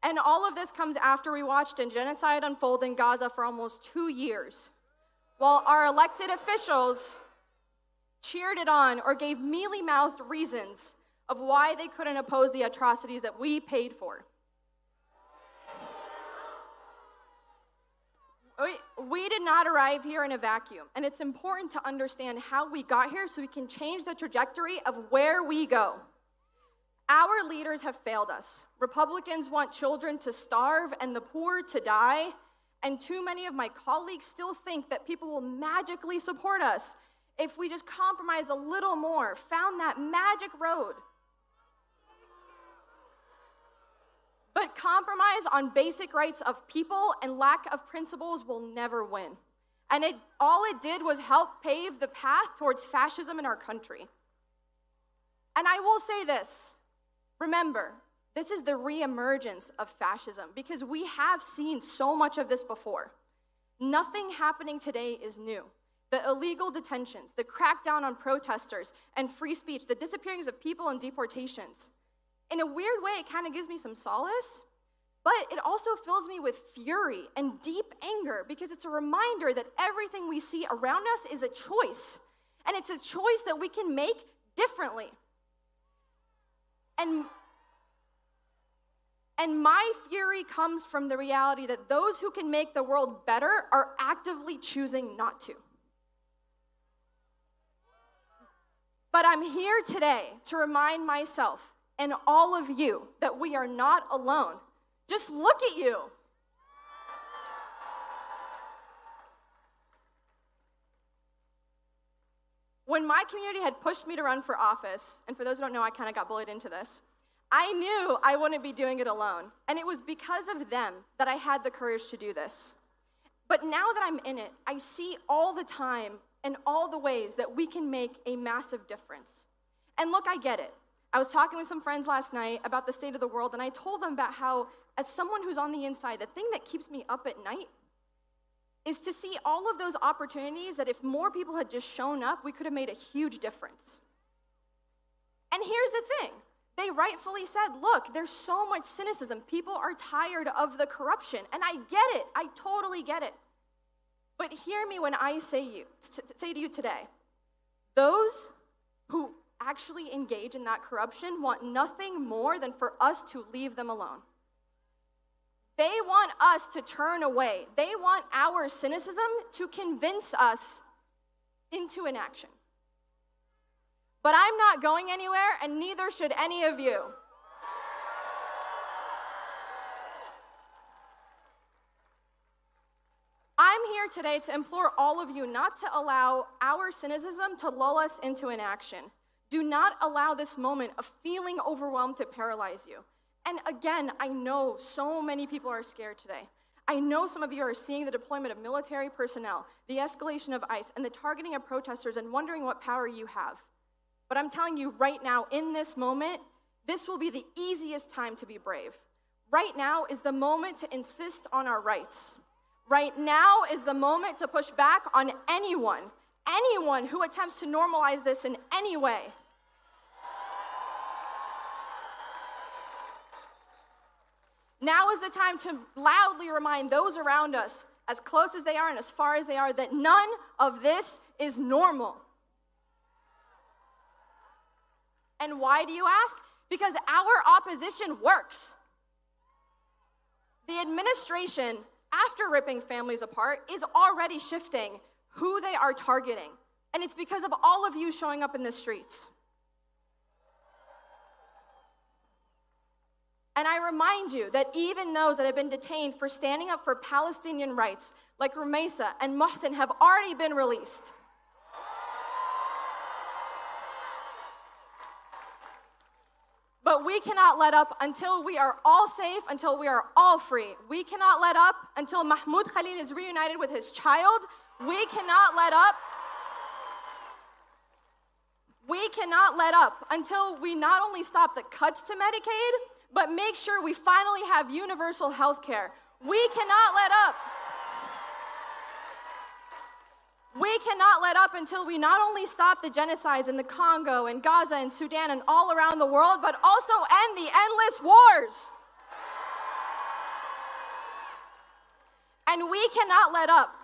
And all of this comes after we watched a genocide unfold in Gaza for almost 2 years, while our elected officials cheered it on or gave mealy-mouthed reasons of why they couldn't oppose the atrocities that we paid for. We did not arrive here in a vacuum, and it's important to understand how we got here so we can change the trajectory of where we go. Our leaders have failed us. Republicans want children to starve and the poor to die, and too many of my colleagues still think that people will magically support us if we just compromise a little more, found that magic road. But compromise on basic rights of people and lack of principles will never win. And all it did was help pave the path towards fascism in our country. And I will say this, remember, this is the reemergence of fascism because we have seen so much of this before. Nothing happening today is new. The illegal detentions, the crackdown on protesters and free speech, the disappearings of people and deportations. In a weird way, it kind of gives me some solace, but it also fills me with fury and deep anger because it's a reminder that everything we see around us is a choice, and it's a choice that we can make differently. And my fury comes from the reality that those who can make the world better are actively choosing not to. But I'm here today to remind myself and all of you that we are not alone. Just look at you. When my community had pushed me to run for office, and for those who don't know, I kind of got bullied into this, I knew I wouldn't be doing it alone. And it was because of them that I had the courage to do this. But now that I'm in it, I see all the time and all the ways that we can make a massive difference. And look, I get it. I was talking with some friends last night about the state of the world, and I told them about how, as someone who's on the inside, the thing that keeps me up at night is to see all of those opportunities that if more people had just shown up, we could have made a huge difference. And here's the thing. They rightfully said, look, there's so much cynicism. People are tired of the corruption, and I get it. I totally get it. But hear me when I say to you today, those who actually engage in that corruption want nothing more than for us to leave them alone. They want us to turn away. They want our cynicism to convince us into inaction. But I'm not going anywhere, and neither should any of you. I'm here today to implore all of you not to allow our cynicism to lull us into inaction. Do not allow this moment of feeling overwhelmed to paralyze you. And again, I know so many people are scared today. I know some of you are seeing the deployment of military personnel, the escalation of ICE, and the targeting of protesters and wondering what power you have. But I'm telling you right now, in this moment, this will be the easiest time to be brave. Right now is the moment to insist on our rights. Right now is the moment to push back on anyone who attempts to normalize this in any way. Now is the time to loudly remind those around us, as close as they are and as far as they are, that none of this is normal. And why do you ask? Because our opposition works. The administration, after ripping families apart, is already shifting who they are targeting. And it's because of all of you showing up in the streets. And I remind you that even those that have been detained for standing up for Palestinian rights, like Rumaisa and Mohsen, have already been released. But we cannot let up until we are all safe, until we are all free. We cannot let up until Mahmoud Khalil is reunited with his child. We cannot let up. We cannot let up until we not only stop the cuts to Medicaid, but make sure we finally have universal health care. We cannot let up. We cannot let up until we not only stop the genocides in the Congo and Gaza and Sudan and all around the world, but also end the endless wars. And we cannot let up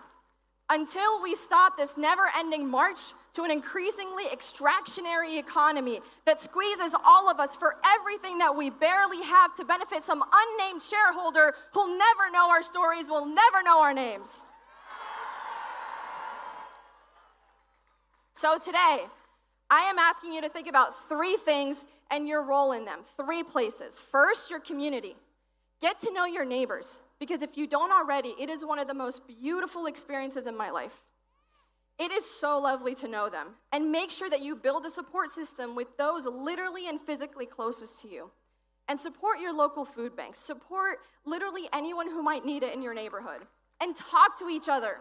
until we stop this never-ending march to an increasingly extractionary economy that squeezes all of us for everything that we barely have to benefit some unnamed shareholder who'll never know our stories, will never know our names. So today, I am asking you to think about 3 things and your role in them. 3 places. First, your community. Get to know your neighbors, because if you don't already, it is one of the most beautiful experiences in my life. It is so lovely to know them. And make sure that you build a support system with those literally and physically closest to you. And support your local food banks. Support literally anyone who might need it in your neighborhood. And talk to each other.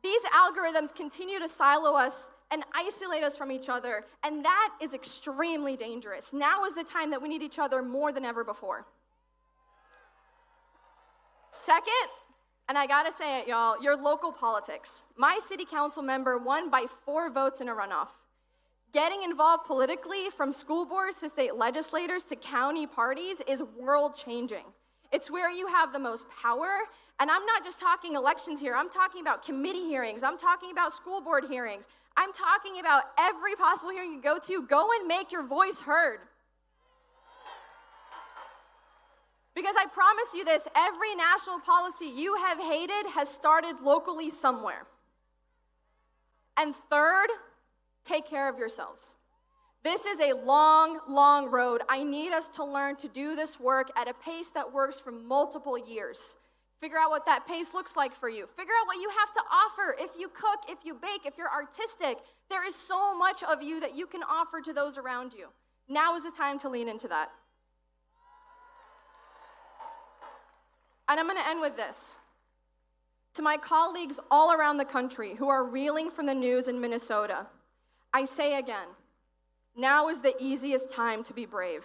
These algorithms continue to silo us and isolate us from each other, and that is extremely dangerous. Now is the time that we need each other more than ever before. Second, and I gotta say it, y'all, your local politics. My city council member won by 4 votes in a runoff. Getting involved politically, from school boards to state legislators to county parties, is world-changing. It's where you have the most power, and I'm not just talking elections here, I'm talking about committee hearings, I'm talking about school board hearings, I'm talking about every possible hearing you go and make your voice heard. Because I promise you this, every national policy you have hated has started locally somewhere. And third, take care of yourselves. This is a long, long road. I need us to learn to do this work at a pace that works for multiple years. Figure out what that pace looks like for you. Figure out what you have to offer. If you cook, if you bake, if you're artistic, there is so much of you that you can offer to those around you. Now is the time to lean into that. And I'm going to end with this. To my colleagues all around the country who are reeling from the news in Minnesota, I say again, now is the easiest time to be brave.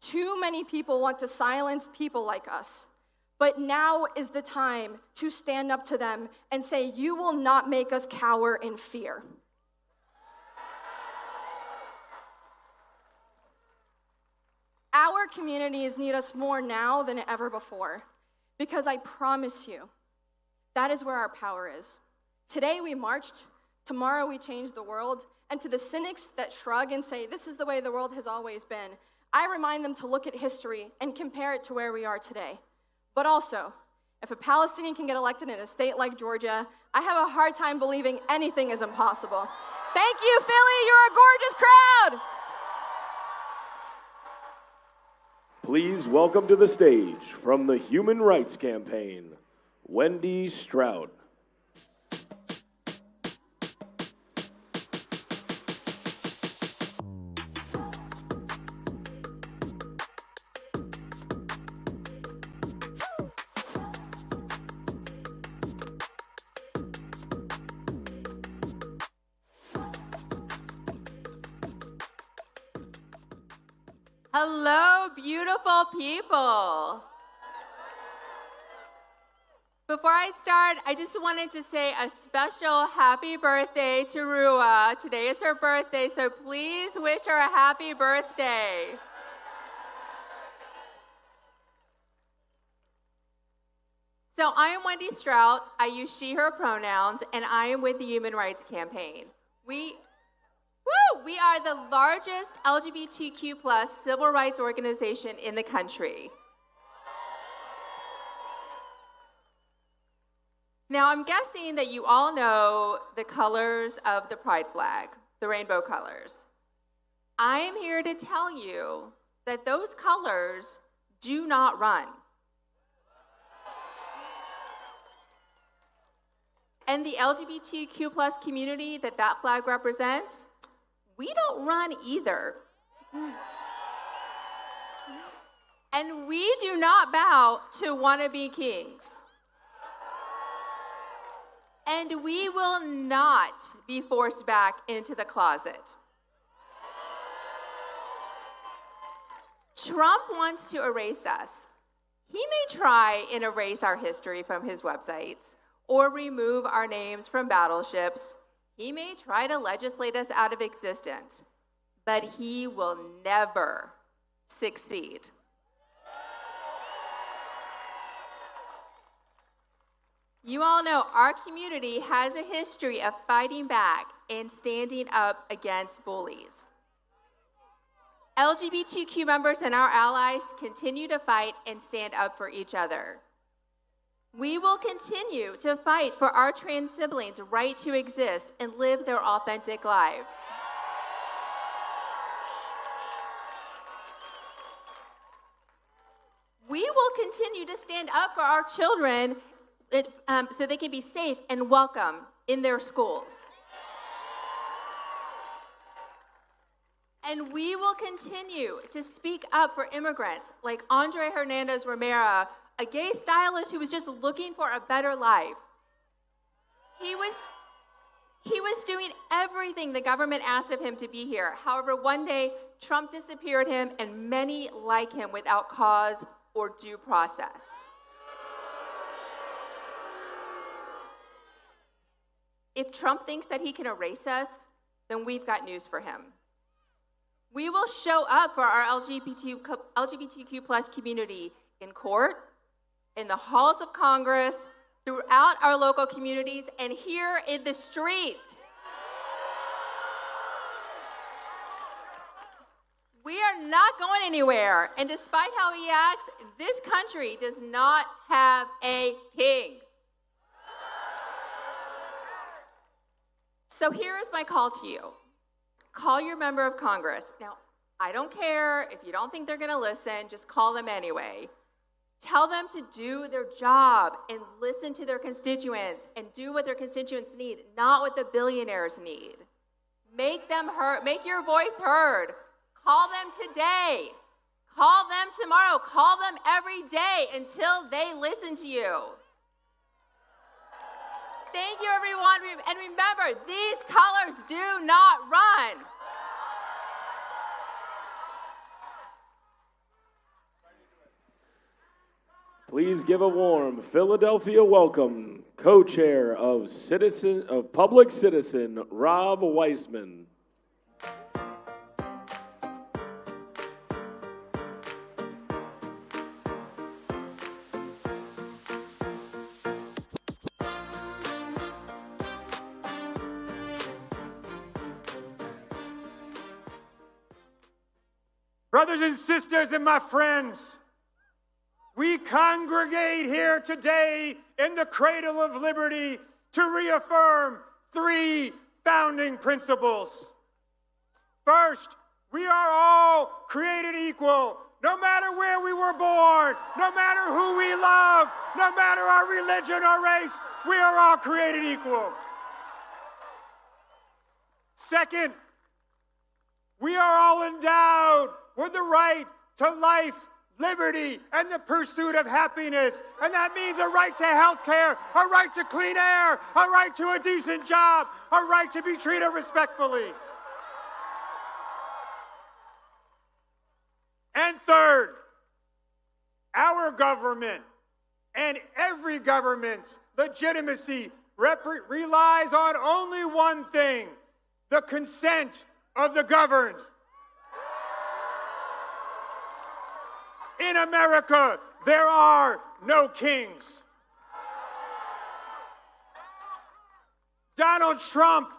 Too many people want to silence people like us. But now is the time to stand up to them and say, you will not make us cower in fear. Our communities need us more now than ever before, because I promise you, that is where our power is. Today we marched, tomorrow we change the world, and to the cynics that shrug and say, this is the way the world has always been, I remind them to look at history and compare it to where we are today. But also, if a Palestinian can get elected in a state like Georgia, I have a hard time believing anything is impossible. Thank you, Philly. You're a gorgeous crowd. Please welcome to the stage, from the Human Rights Campaign, Wendy Strout. Hello, beautiful people. Before I start, I just wanted to say a special happy birthday to Rua. Today is her birthday, so please wish her a happy birthday. So I am Wendy Strout. I use she, her pronouns, and I am with the Human Rights Campaign. We are the largest LGBTQ+ civil rights organization in the country. Now, I'm guessing that you all know the colors of the pride flag, the rainbow colors. I am here to tell you that those colors do not run. And the LGBTQ+ community that flag represents, we don't run either. And we do not bow to wannabe kings. And we will not be forced back into the closet. Trump wants to erase us. He may try and erase our history from his websites or remove our names from battleships. He may try to legislate us out of existence, but he will never succeed. You all know our community has a history of fighting back and standing up against bullies. LGBTQ members and our allies continue to fight and stand up for each other. We will continue to fight for our trans siblings' right to exist and live their authentic lives. We will continue to stand up for our children so they can be safe and welcome in their schools. And we will continue to speak up for immigrants like Andre Hernandez Romero, a gay stylist who was just looking for a better life. He was doing everything the government asked of him to be here. However, one day, Trump disappeared him and many like him without cause or due process. If Trump thinks that he can erase us, then we've got news for him. We will show up for our LGBTQ plus community in court, in the halls of Congress, throughout our local communities, and here in the streets. We are not going anywhere, and despite how he acts, this country does not have a king. So here is my call to you. Call your member of Congress. Now, I don't care if you don't think they're going to listen, just call them anyway. Tell them to do their job and listen to their constituents and do what their constituents need, not what the billionaires need. Make your voice heard. Call them today. Call them tomorrow. Call them every day until they listen to you. Thank you, everyone. And remember, these colors do not run. Please give a warm Philadelphia welcome, co-chair of Public Citizen, Rob Weisman. Brothers and sisters and my friends, we congregate here today in the cradle of liberty to reaffirm three founding principles. First, we are all created equal, no matter where we were born, no matter who we love, no matter our religion or race, we are all created equal. Second, we are all endowed with the right to life, liberty, and the pursuit of happiness. And that means a right to health care, a right to clean air, a right to a decent job, a right to be treated respectfully. And third, our government and every government's legitimacy relies on only one thing: the consent of the governed. In America, there are no kings. Donald Trump,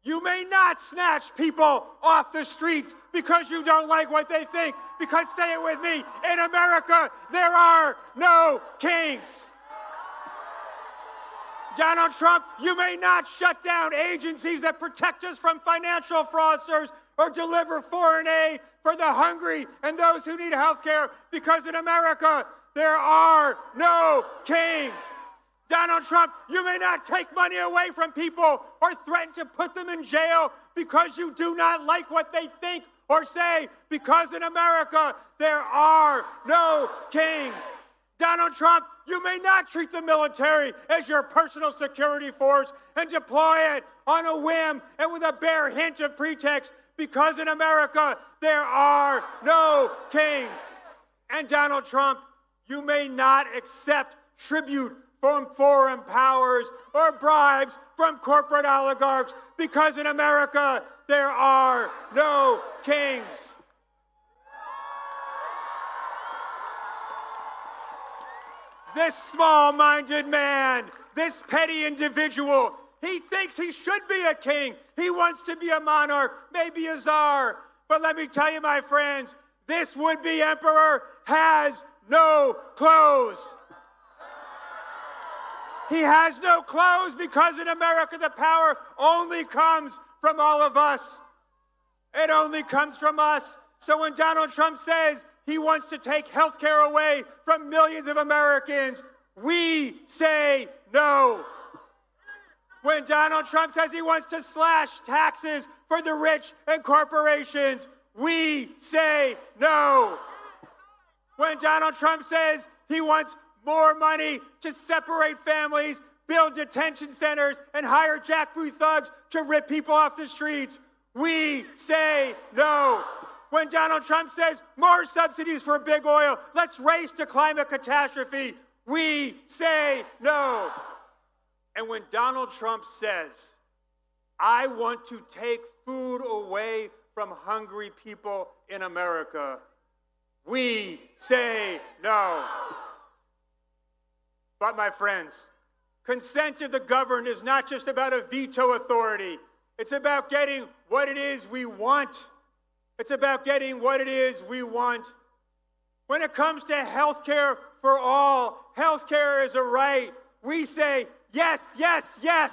you may not snatch people off the streets because you don't like what they think. Because, say it with me, in America, there are no kings. Donald Trump, you may not shut down agencies that protect us from financial fraudsters or deliver foreign aid for the hungry and those who need health care, because in America, there are no kings. Donald Trump, you may not take money away from people or threaten to put them in jail because you do not like what they think or say, because in America, there are no kings. Donald Trump, you may not treat the military as your personal security force and deploy it on a whim and with a bare hint of pretext, because in America, there are no kings. And Donald Trump, you may not accept tribute from foreign powers or bribes from corporate oligarchs, because in America, there are no kings. This small-minded man, this petty individual, he thinks he should be a king. He wants to be a monarch, maybe a czar. But let me tell you, my friends, this would-be emperor has no clothes. He has no clothes because in America the power only comes from all of us. It only comes from us. So when Donald Trump says he wants to take health care away from millions of Americans, we say no. When Donald Trump says he wants to slash taxes for the rich and corporations, we say no. When Donald Trump says he wants more money to separate families, build detention centers, and hire jackboot thugs to rip people off the streets, we say no. When Donald Trump says more subsidies for big oil, let's race to climate catastrophe, we say no. And when Donald Trump says, I want to take food away from hungry people in America, we say no. But my friends, consent of the governed is not just about a veto authority. It's about getting what it is we want. It's about getting what it is we want. When it comes to health care for all, health care is a right. We say yes, yes, yes.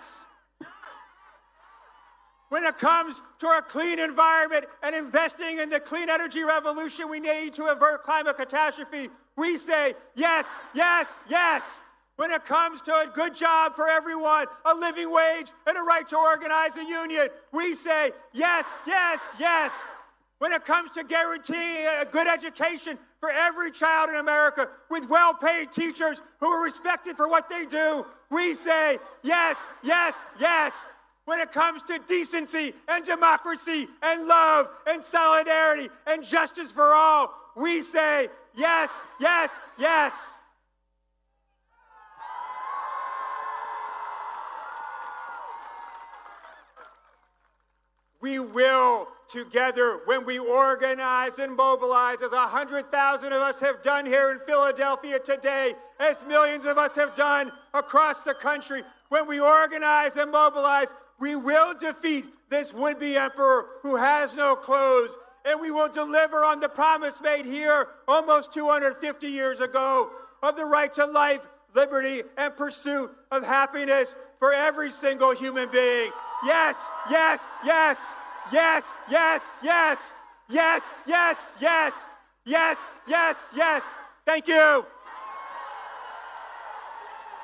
When it comes to our clean environment and investing in the clean energy revolution we need to avert climate catastrophe, we say yes, yes, yes. When it comes to a good job for everyone, a living wage, and a right to organize a union, we say yes, yes, yes. When it comes to guaranteeing a good education for every child in America with well-paid teachers who are respected for what they do, we say yes, yes, yes. When it comes to decency and democracy and love and solidarity and justice for all, we say yes, yes, yes. We will together, when we organize and mobilize, as 100,000 of us have done here in Philadelphia today, as millions of us have done across the country, when we organize and mobilize, we will defeat this would-be emperor who has no clothes, and we will deliver on the promise made here almost 250 years ago of the right to life, liberty, and pursuit of happiness for every single human being. Yes, yes, yes, yes, yes, yes, yes, yes, yes, yes, yes, yes. Thank you.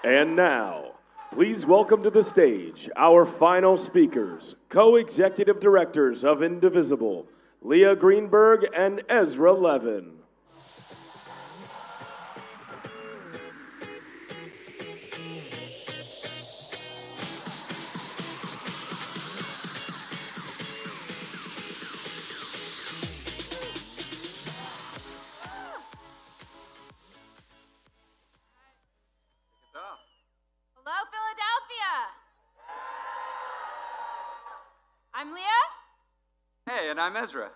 And now, please welcome to the stage our final speakers, co-executive directors of Indivisible, Leah Greenberg and Ezra Levin. Hello, Philadelphia. I'm Leah. Hey, and I'm Ezra.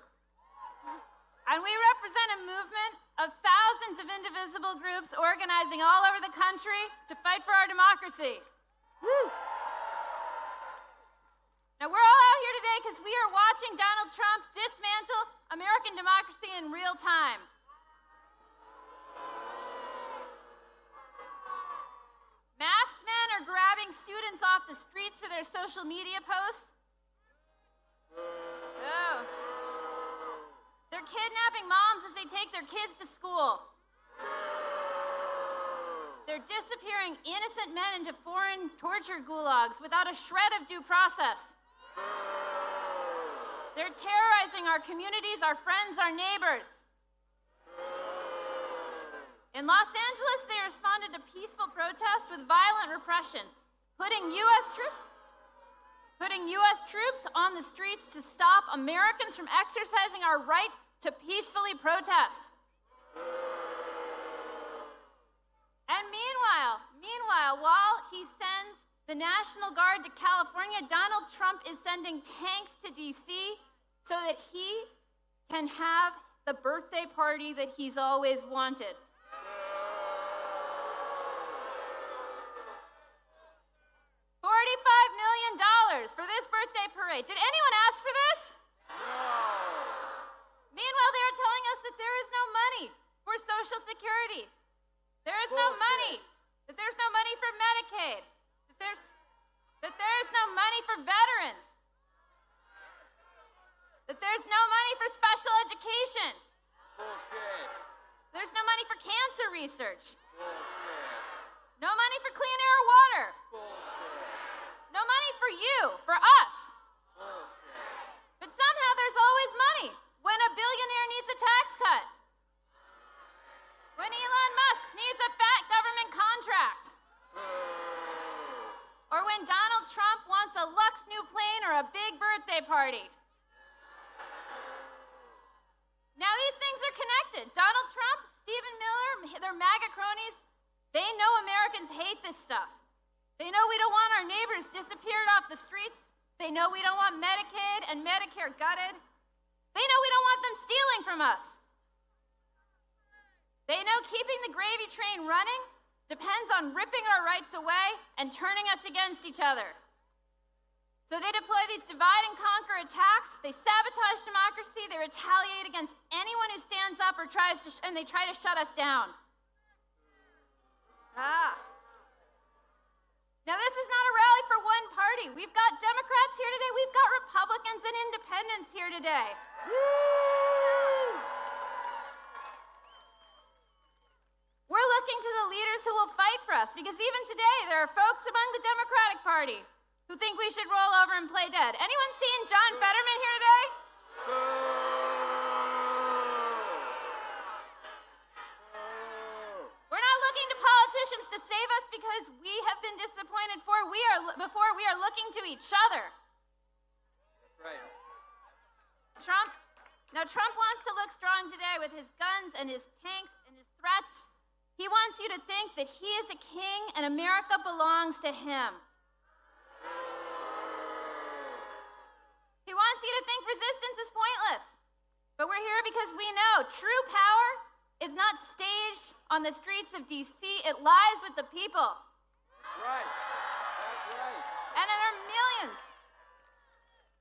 And we represent a movement of thousands of indivisible groups organizing all over the country to fight for our democracy. Woo! Now, we're all out here today because we are watching Donald Trump dismantle American democracy in real time. Masked men are grabbing students off the streets for their social media posts. Oh. They're kidnapping moms as they take their kids to school. They're disappearing innocent men into foreign torture gulags without a shred of due process. They're terrorizing our communities, our friends, our neighbors. In Los Angeles, they responded to peaceful protests with violent repression, putting U.S. troops on the streets to stop Americans from exercising our right to peacefully protest. And meanwhile, while he sends the National Guard to California, Donald Trump is sending tanks to D.C. so that he can have the birthday party that he's always wanted. way. Did anyone ask for this? Meanwhile, they are telling us that there is no money for Social Security. There is no money. That there's no money for Medicaid. That there is no money for veterans. That there's no money for special education. Bullshit. There's no money for cancer research. Bullshit. No money for clean air or water. Bullshit. No money for you, for us. Bullshit. But somehow there's always money when a billionaire needs a tax cut. When Elon Musk needs a fat government contract. Or when Donald Trump wants a luxe new plane or a big birthday party. Now these things are connected. Donald Trump, Stephen Miller, their MAGA cronies, they know Americans hate this stuff. They know we don't want our neighbors disappeared off the streets. They know we don't want Medicaid and Medicare gutted. They know we don't want them stealing from us. They know keeping the gravy train running depends on ripping our rights away and turning us against each other. So they deploy these divide and conquer attacks, they sabotage democracy, they retaliate against anyone who stands up or and they try to shut us down. Now this is not a rally for one party. We've got Democrats here today, we've got Republicans and independents here today. We're looking to the leaders who will fight for us, because even today there are folks among the Democratic Party who think we should roll over and play dead. Anyone seen John Fetterman here today? We're not looking to politicians to save us because we have been disappointed before we are looking to each other. That's right. Trump wants to look strong today with his guns and his tanks and his threats. He wants you to think that he is a king and America belongs to him. He wants you to think resistance is pointless. But we're here because we know true power is not staged on the streets of D.C. It lies with the people. That's right. That's right. And there are millions.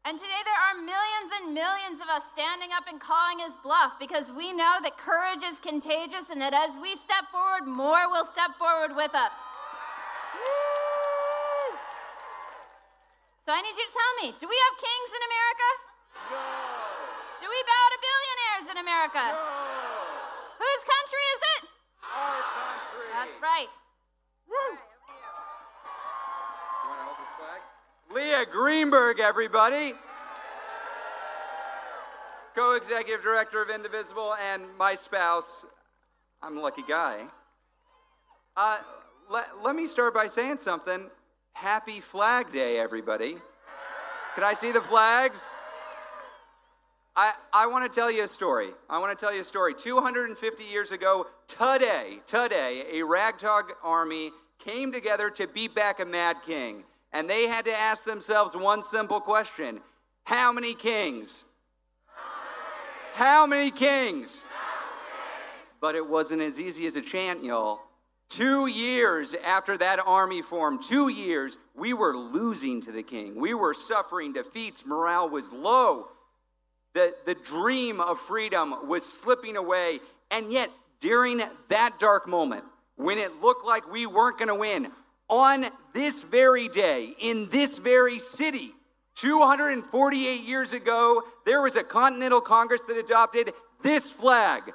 And today there are millions and millions of us standing up and calling his bluff, because we know that courage is contagious and that as we step forward, more will step forward with us. So I need you to tell me, do we have kings in America? No. Do we bow to billionaires in America? No. Whose country is it? Our country. That's right. You want to hold this flag? Leah Greenberg, everybody. Co-executive director of Indivisible, and my spouse. I'm a lucky guy. Let me start by saying something. Happy Flag Day, everybody. Can I see the flags? I want to tell you a story. 250 years ago, today, a ragtag army came together to beat back a mad king. And they had to ask themselves one simple question. How many kings? How many kings? But it wasn't as easy as a chant, y'all. 2 years after that army formed, 2 years, we were losing to the king. We were suffering defeats. Morale was low. The dream of freedom was slipping away. And yet, during that dark moment, when it looked like we weren't going to win, on this very day, in this very city, 248 years ago, there was a Continental Congress that adopted this flag.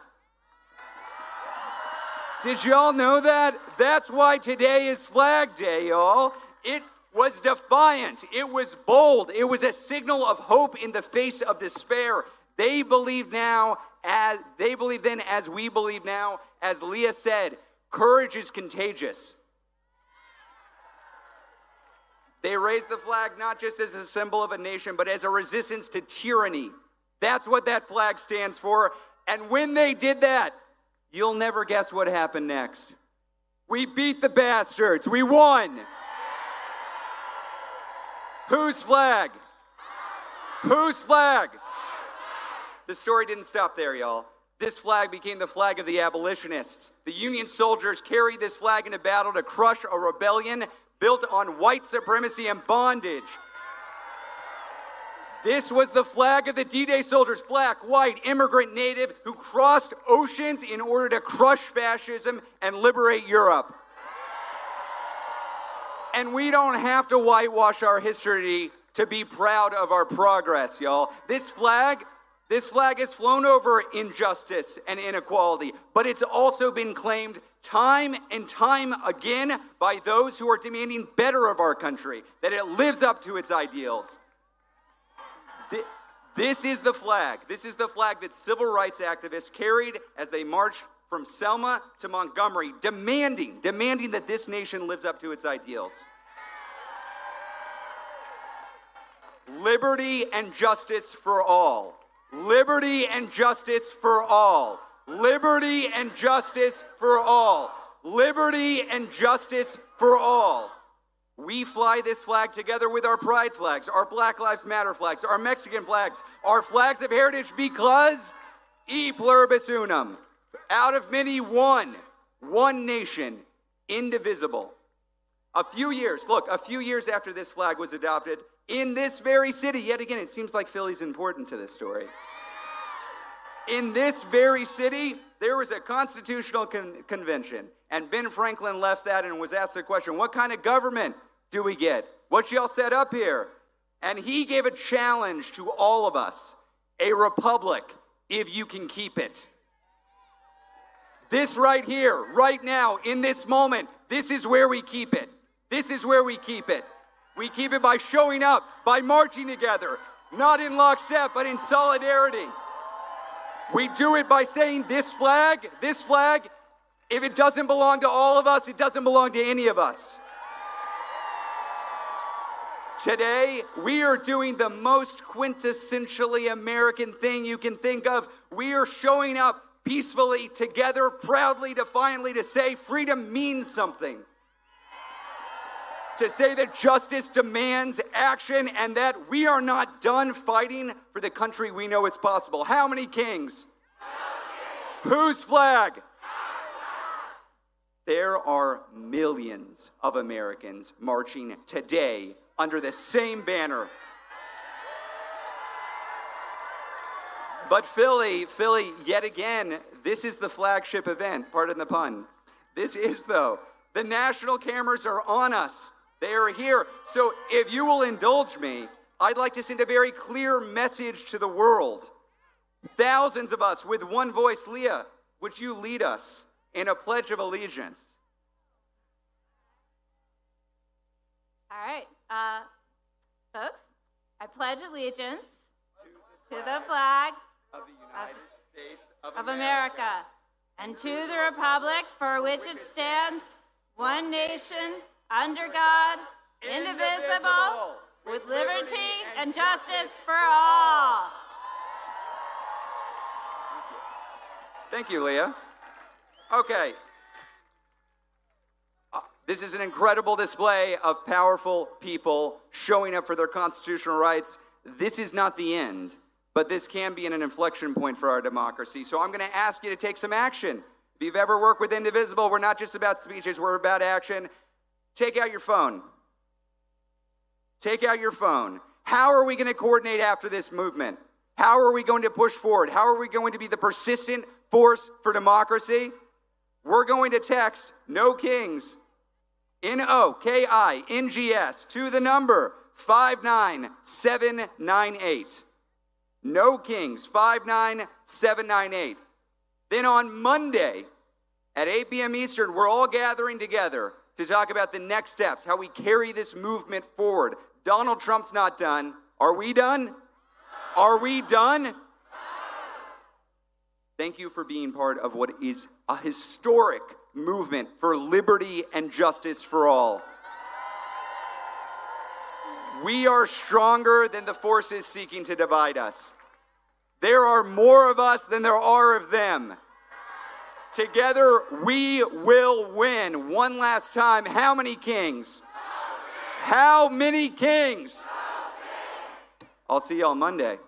Did y'all know that? That's why today is Flag Day, y'all. It was defiant. It was bold. It was a signal of hope in the face of despair. They believe then as we believe now. As Leah said, courage is contagious. They raised the flag not just as a symbol of a nation, but as a resistance to tyranny. That's what that flag stands for. And when they did that, you'll never guess what happened next. We beat the bastards. We won. Whose flag? Whose flag? The story didn't stop there, y'all. This flag became the flag of the abolitionists. The Union soldiers carried this flag into battle to crush a rebellion built on white supremacy and bondage. This was the flag of the D-Day soldiers, black, white, immigrant, native, who crossed oceans in order to crush fascism and liberate Europe. And we don't have to whitewash our history to be proud of our progress, y'all. This flag has flown over injustice and inequality, but it's also been claimed time and time again by those who are demanding better of our country, that it lives up to its ideals. This is the flag. This is the flag that civil rights activists carried as they marched from Selma to Montgomery, demanding that this nation lives up to its ideals. Liberty and justice for all. Liberty and justice for all. Liberty and justice for all. Liberty and justice for all. We fly this flag together with our pride flags, our Black Lives Matter flags, our Mexican flags, our flags of heritage, because e pluribus unum, out of many one nation, indivisible. A few years after this flag was adopted, in this very city, yet again, it seems like Philly's important to this story. In this very city, there was a constitutional convention, and Ben Franklin left that and was asked the question, what kind of government do we get? What y'all set up here? And he gave a challenge to all of us, a republic, if you can keep it. This right here, right now, in this moment, this is where we keep it. This is where we keep it. We keep it by showing up, by marching together, not in lockstep, but in solidarity. We do it by saying this flag, if it doesn't belong to all of us, it doesn't belong to any of us. Today, we are doing the most quintessentially American thing you can think of. We are showing up peacefully, together, proudly, defiantly, to say freedom means something. To say that justice demands action and that we are not done fighting for the country we know is possible. How many kings? Whose flag? There are millions of Americans marching today under the same banner. But Philly, yet again, this is the flagship event, pardon the pun. This is, though. The national cameras are on us. They are here. So if you will indulge me, I'd like to send a very clear message to the world. Thousands of us with one voice. Leah, would you lead us in a pledge of allegiance? All right, folks, I pledge allegiance to the flag of the United States of America and to the republic for which it stands, one nation, under God, indivisible, with liberty and justice for all. Thank you, Leah. Okay. This is an incredible display of powerful people showing up for their constitutional rights. This is not the end, but this can be an inflection point for our democracy. So I'm going to ask you to take some action. If you've ever worked with Indivisible, we're not just about speeches, we're about action. Take out your phone. Take out your phone. How are we going to coordinate after this movement? How are we going to push forward? How are we going to be the persistent force for democracy? We're going to text No Kings, NOKINGS, to the number 59798. No Kings, 59798. Then on Monday at 8 p.m. Eastern, we're all gathering together to talk about the next steps, how we carry this movement forward. Donald Trump's not done. Are we done? Are we done? Thank you for being part of what is a historic movement for liberty and justice for all. We are stronger than the forces seeking to divide us. There are more of us than there are of them. Together, we will win. One last time, how many kings? How many kings? I'll see you on Monday.